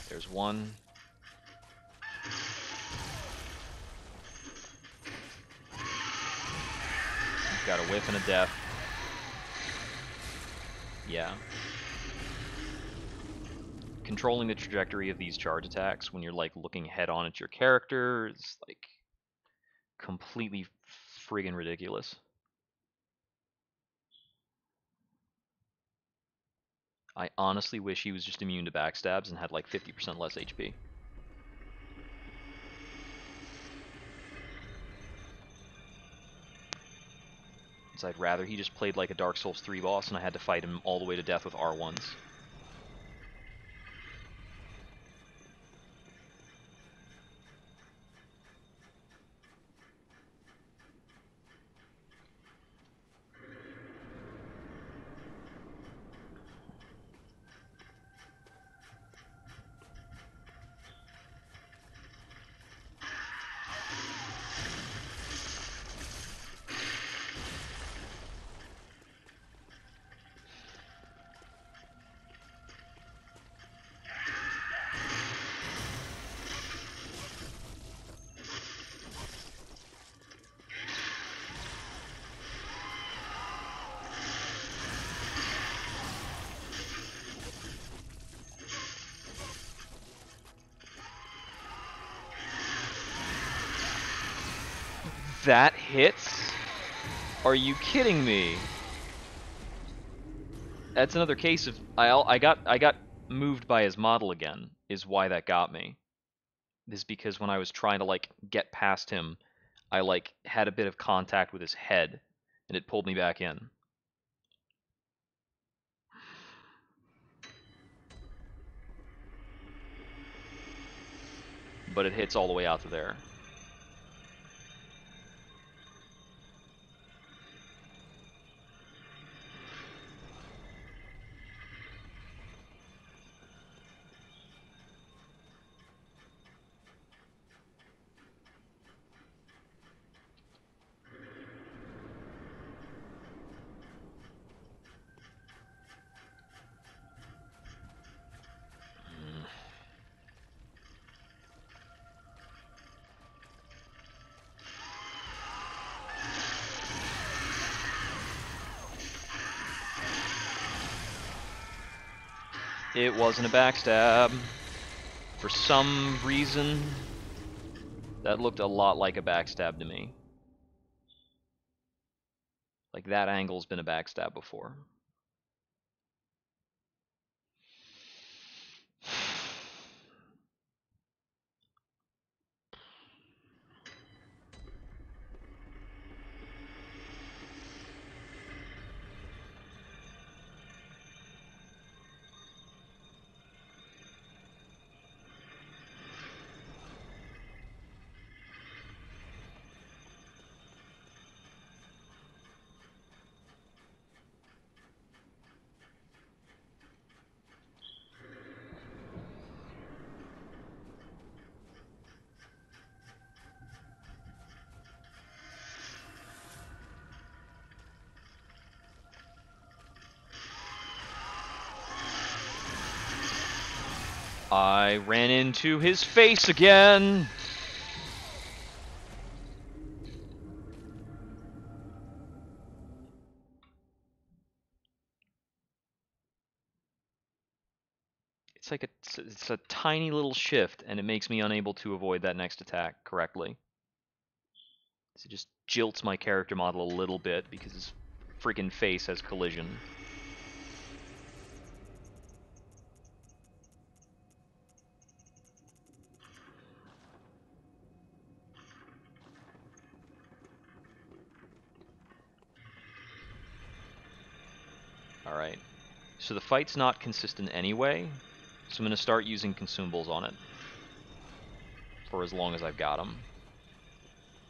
There's one. You've got a whiff and a death. Yeah. Controlling the trajectory of these charge attacks when you're, like, looking head-on at your character is, like, completely friggin' ridiculous. I honestly wish he was just immune to backstabs and had, like, 50% less HP. So I'd rather he just played like a Dark Souls 3 boss and I had to fight him all the way to death with R1s. That hits? Are you kidding me? That's another case of I got moved by his model again, is why that got me. Is because when I was trying to, like, get past him, I, like, had a bit of contact with his head and it pulled me back in. But it hits all the way out to there. It wasn't a backstab. For some reason, that looked a lot like a backstab to me. Like, that angle's been a backstab before. I ran into his face again! like it's a tiny little shift, and it makes me unable to avoid that next attack correctly. So it just jilts my character model a little bit because his freaking face has collision. Alright. So the fight's not consistent anyway, so I'm going to start using consumables on it. For as long as I've got them.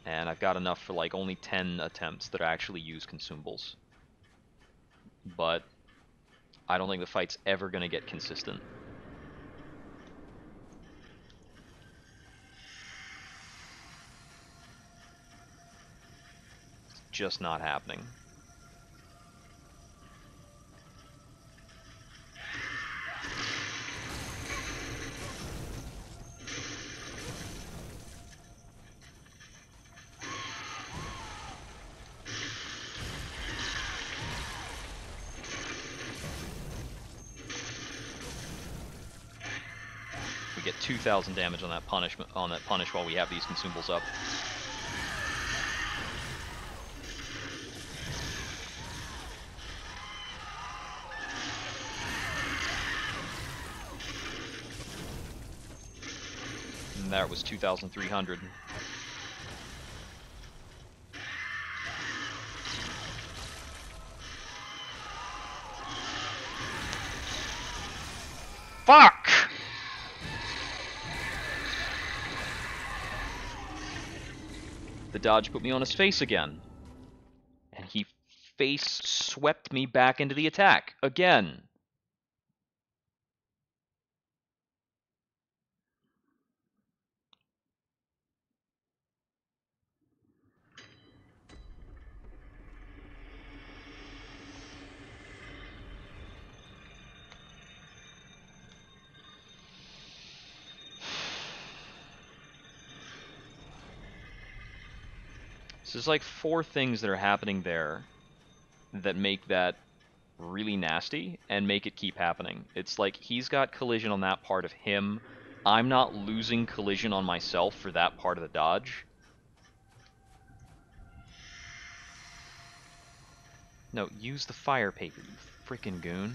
And I've got enough for like only 10 attempts that actually use consumables. But I don't think the fight's ever going to get consistent. It's just not happening. We get 2,000 damage on that punish while we have these consumables up. And that was 2,300. Fuck! The dodge put me on his face again. And he face swept me back into the attack again. So there's like 4 things that are happening there that make that really nasty and make it keep happening. It's like he's got collision on that part of him. I'm not losing collision on myself for that part of the dodge. No, use the fire paper, you frickin' goon.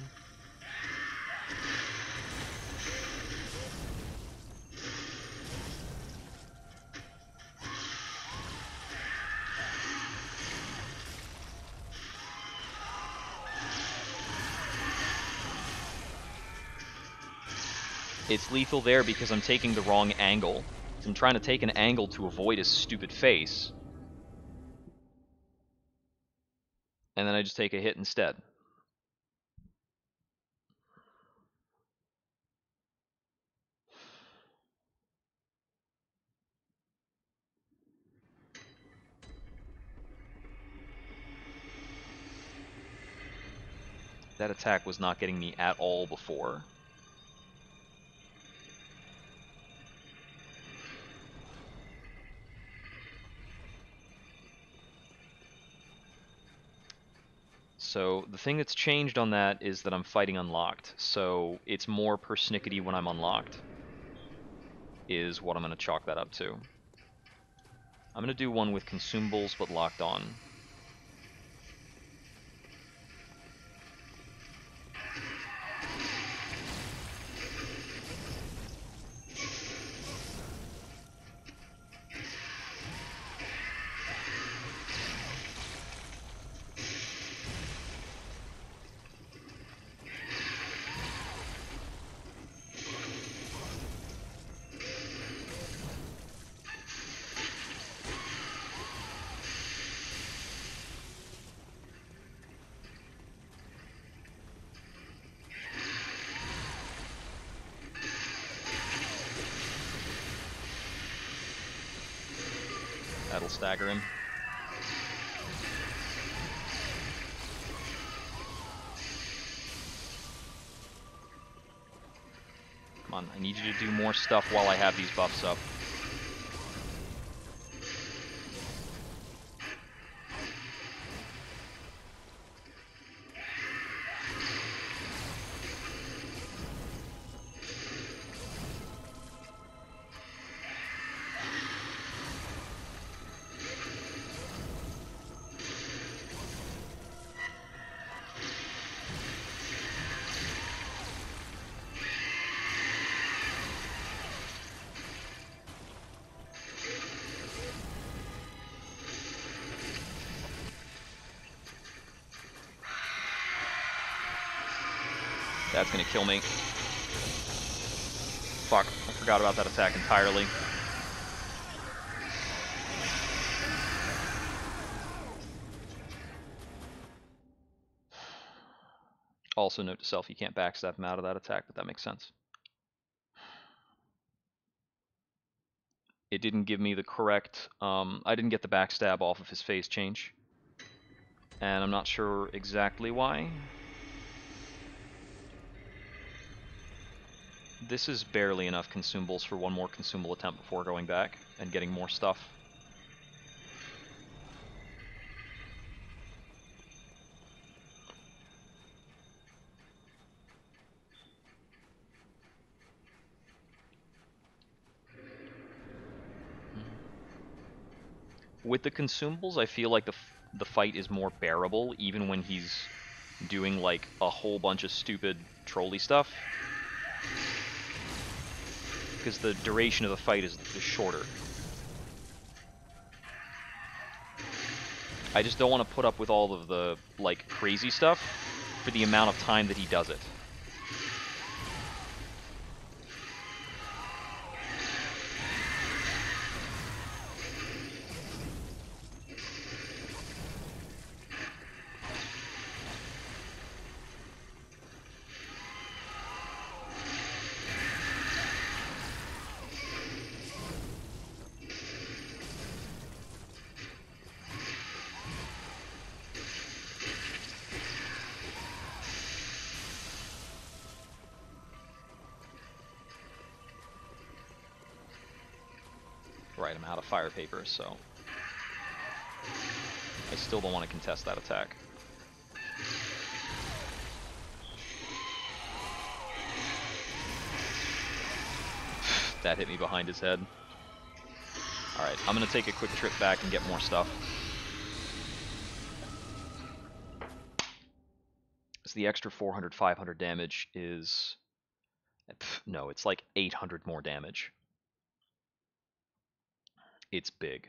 It's lethal there because I'm taking the wrong angle. I'm trying to take an angle to avoid his stupid face. And then I just take a hit instead. That attack was not getting me at all before. So the thing that's changed on that is that I'm fighting unlocked. So it's more persnickety when I'm unlocked, is what I'm going to chalk that up to. I'm going to do one with consumables but locked on. That'll stagger him. Come on, I need you to do more stuff while I have these buffs up. That's gonna kill me. Fuck, I forgot about that attack entirely. Also, note to self, you can't backstab him out of that attack, but that makes sense. It didn't give me the correct, I didn't get the backstab off of his phase change. And I'm not sure exactly why. This is barely enough consumables for one more consumable attempt before going back and getting more stuff. With the consumables, I feel like the fight is more bearable, even when he's doing like a whole bunch of stupid trolley stuff. Because the duration of the fight is shorter. I just don't want to put up with all of the like crazy stuff for the amount of time that he does it. Right, I'm out of fire paper, so I still don't want to contest that attack. That hit me behind his head. Alright, I'm going to take a quick trip back and get more stuff. So the extra 400, 500 damage is... no, it's like 800 more damage. It's big.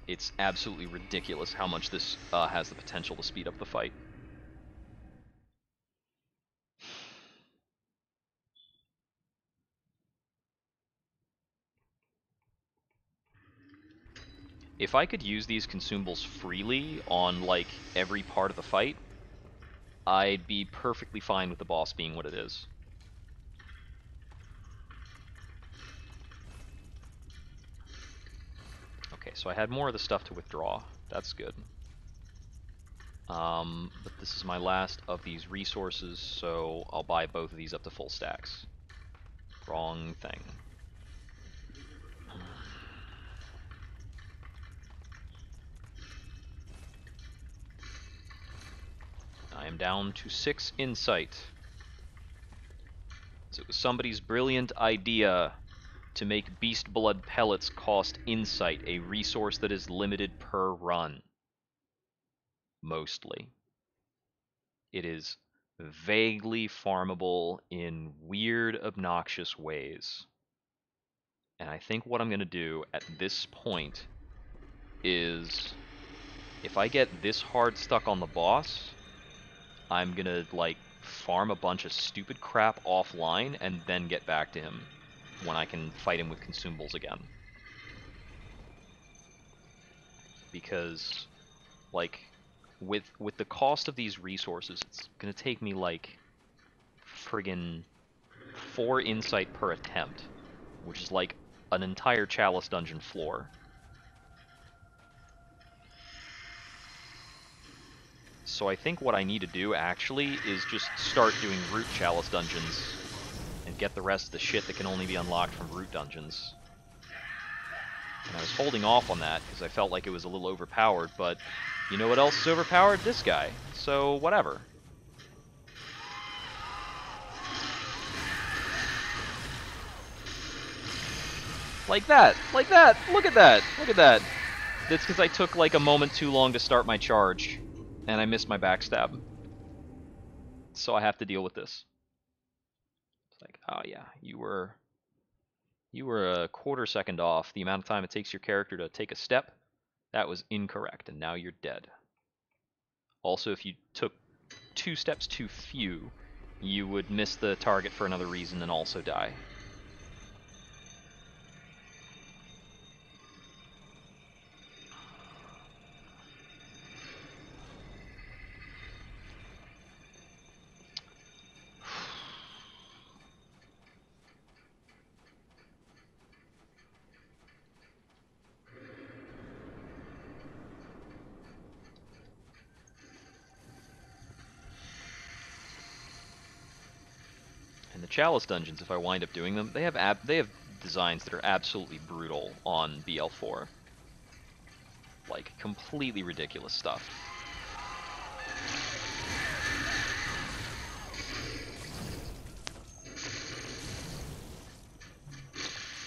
It's absolutely ridiculous how much this has the potential to speed up the fight. If I could use these consumables freely on, like, every part of the fight, I'd be perfectly fine with the boss being what it is. Okay, so I had more of the stuff to withdraw. That's good. But this is my last of these resources, so I'll buy both of these up to full stacks. Wrong thing. I am down to 6 insight. So it was somebody's brilliant idea to make beast blood pellets cost insight, a resource that is limited per run. Mostly. It is vaguely farmable in weird, obnoxious ways. And I think what I'm going to do at this point is, if I get this hard stuck on the boss, I'm going to, like, farm a bunch of stupid crap offline and then get back to him when I can fight him with consumables again. Because, like, with the cost of these resources, it's going to take me, like, friggin' 4 insight per attempt, which is like an entire Chalice dungeon floor. So I think what I need to do, actually, is just start doing root Chalice dungeons and get the rest of the shit that can only be unlocked from root dungeons. And I was holding off on that because I felt like it was a little overpowered, but you know what else is overpowered? This guy. So whatever. Like that! Like that! Look at that! Look at that! That's because I took like a moment too long to start my charge, and I missed my backstab. So I have to deal with this. It's like, oh yeah, you were a quarter second off. The amount of time it takes your character to take a step, that was incorrect, and now you're dead. Also, if you took 2 steps too few, you would miss the target for another reason and also die. And the Chalice dungeons, if I wind up doing them, they have designs that are absolutely brutal on BL4. Like, completely ridiculous stuff.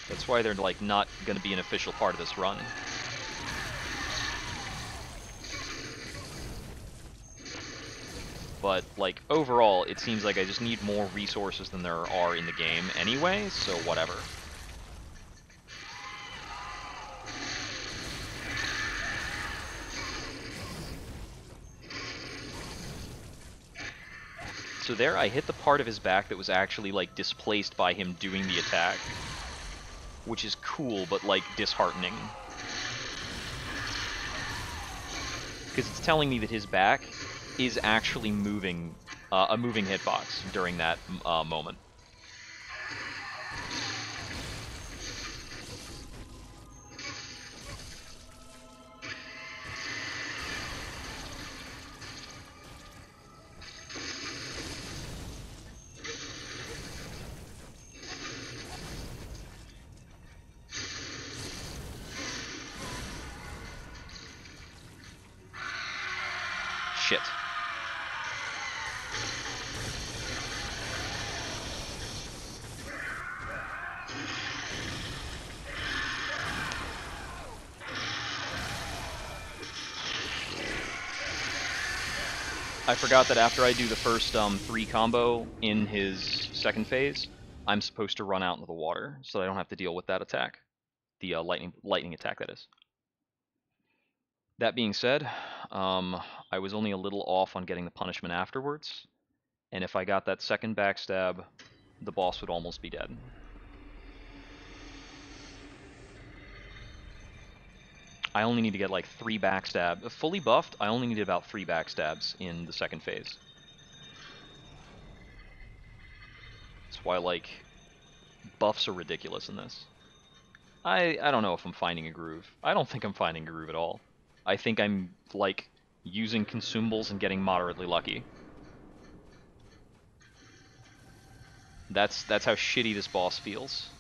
That's why they're, like, not going to be an official part of this run. But, like, overall, it seems like I just need more resources than there are in the game anyway, so whatever. So there, I hit the part of his back that was actually, like, displaced by him doing the attack. Which is cool, but, like, disheartening. Because it's telling me that his back is actually moving, a moving hitbox during that moment. Shit. I forgot that after I do the first 3 combo in his second phase, I'm supposed to run out into the water, so I don't have to deal with that attack. The lightning attack, that is. That being said, I was only a little off on getting the punishment afterwards, and if I got that second backstab, the boss would almost be dead. I only need to get like 3 backstabs. Fully buffed, I only needed about 3 backstabs in the second phase. That's why, like, buffs are ridiculous in this. I don't know if I'm finding a groove. I don't think I'm finding a groove at all. I think I'm, like, using consumables and getting moderately lucky. That's how shitty this boss feels.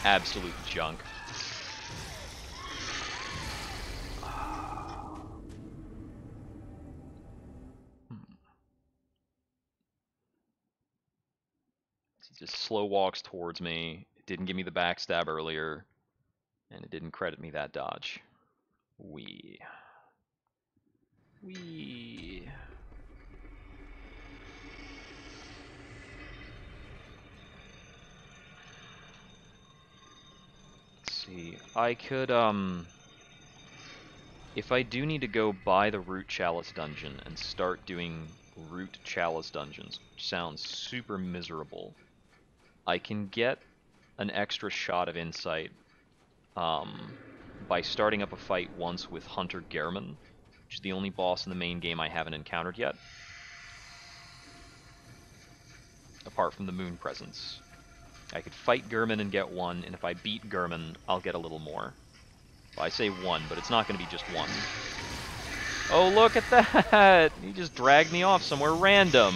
Absolute junk. He just slow walks towards me. It didn't give me the backstab earlier, and it didn't credit me that dodge. Wee. Let's see. I could, if I do need to go buy the Root Chalice dungeon and start doing Root Chalice dungeons, which sounds super miserable, I can get an extra shot of insight by starting up a fight once with Hunter Gehrman, which is the only boss in the main game I haven't encountered yet, apart from the Moon Presence. I could fight Gehrman and get 1, and if I beat Gehrman, I'll get a little more. Well, I say 1, but it's not going to be just 1. Oh, look at that! He just dragged me off somewhere random.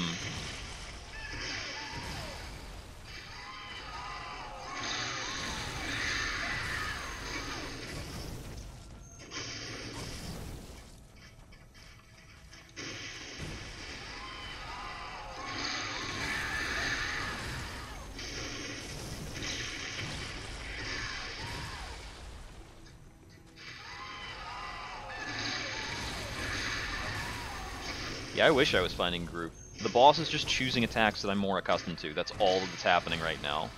Yeah, I wish I was finding group. The boss is just choosing attacks that I'm more accustomed to. That's all that's happening right now.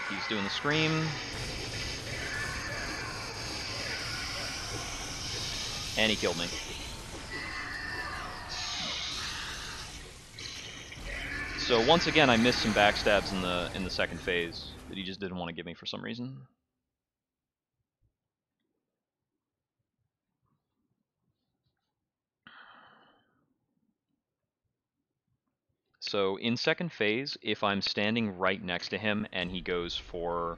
He's doing the scream. And he killed me. So once again, I missed some backstabs in the second phase that he just didn't want to give me for some reason. So in second phase, if I'm standing right next to him and he goes for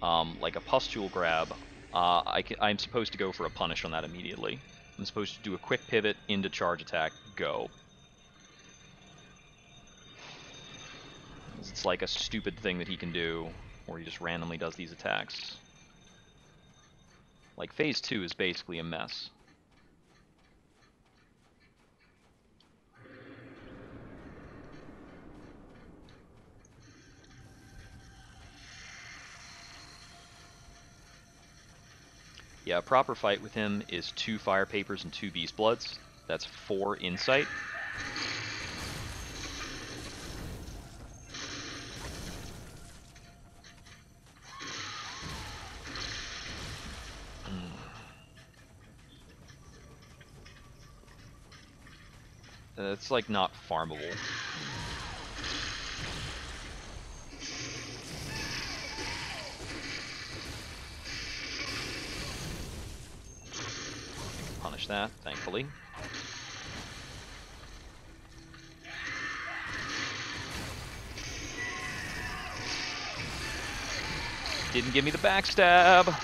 like a pustule grab, I'm supposed to go for a punish on that immediately. I'm supposed to do a quick pivot into charge attack, go. It's like a stupid thing that he can do, where he just randomly does these attacks. Like, phase 2 is basically a mess. Yeah, a proper fight with him is 2 Fire Papers and 2 Beast Bloods. That's 4 Insight. It's like not farmable. Punish that, thankfully. Didn't give me the backstab.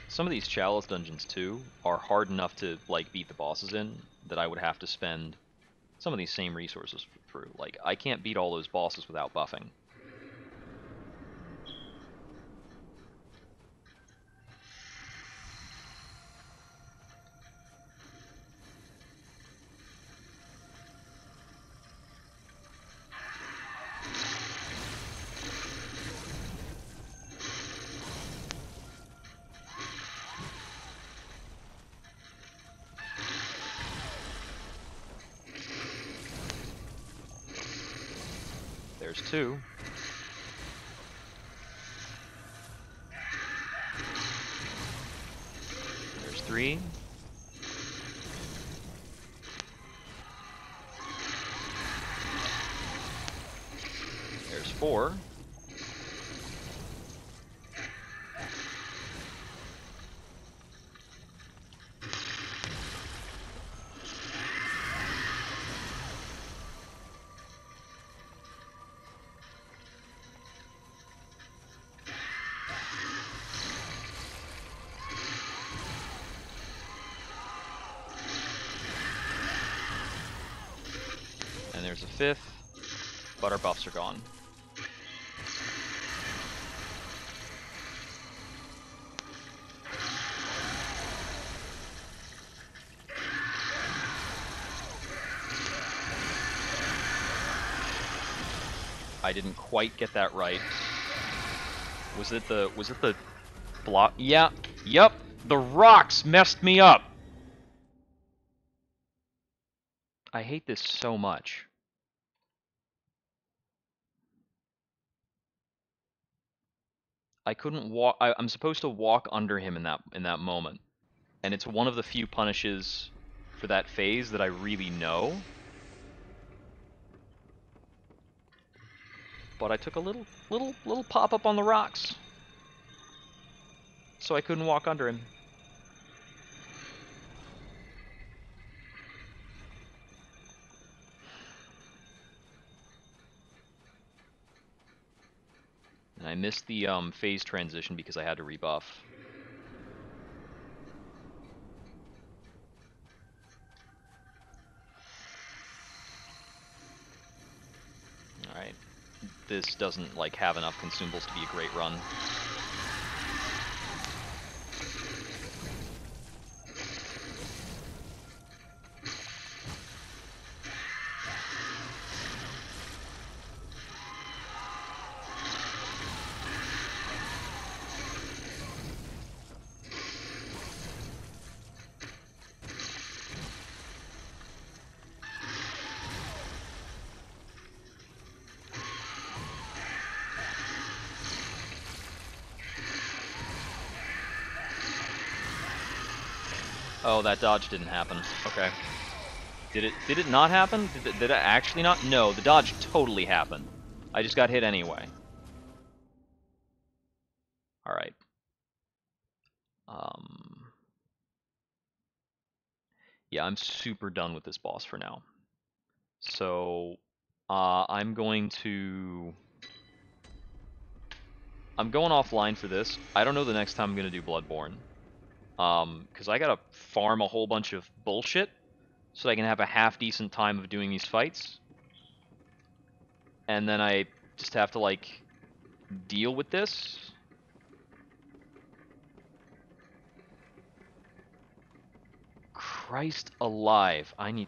Some of these chalice dungeons too are hard enough to like beat the bosses in that I would have to spend some of these same resources through. Like, I can't beat all those bosses without buffing. There's 2. There's 3. There's 4. And there's a 5th, but our buffs are gone. I didn't quite get that right. Was it the block? Yeah. Yep. The rocks messed me up. I hate this so much. I couldn't walk. I'm supposed to walk under him in that moment, and it's one of the few punishes for that phase that I really know. But I took a little pop up on the rocks, so I couldn't walk under him. And I missed the phase transition because I had to rebuff. Alright. This doesn't like have enough consumables to be a great run. Oh, that dodge didn't happen. Okay. Did it not happen? Did it actually not? No, the dodge totally happened. I just got hit anyway. Alright. Yeah, I'm super done with this boss for now. So, I'm going offline for this. I don't know the next time I'm going to do Bloodborne. Because I gotta farm a whole bunch of bullshit so I can have a half-decent time of doing these fights. And then I just have to, like, deal with this. Christ alive. I need...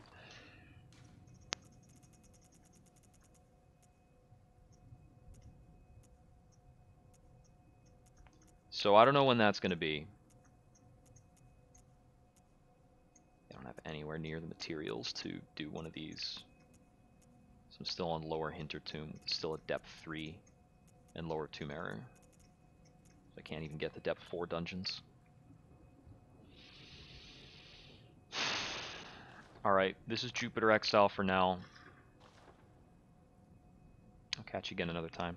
So I don't know when that's going to be. I don't have anywhere near the materials to do one of these. So I'm still on lower Hintertomb, still at depth 3 and lower Tomb Error. So I can't even get the depth 4 dungeons. Alright, this is Jupiter Exile for now. I'll catch you again another time.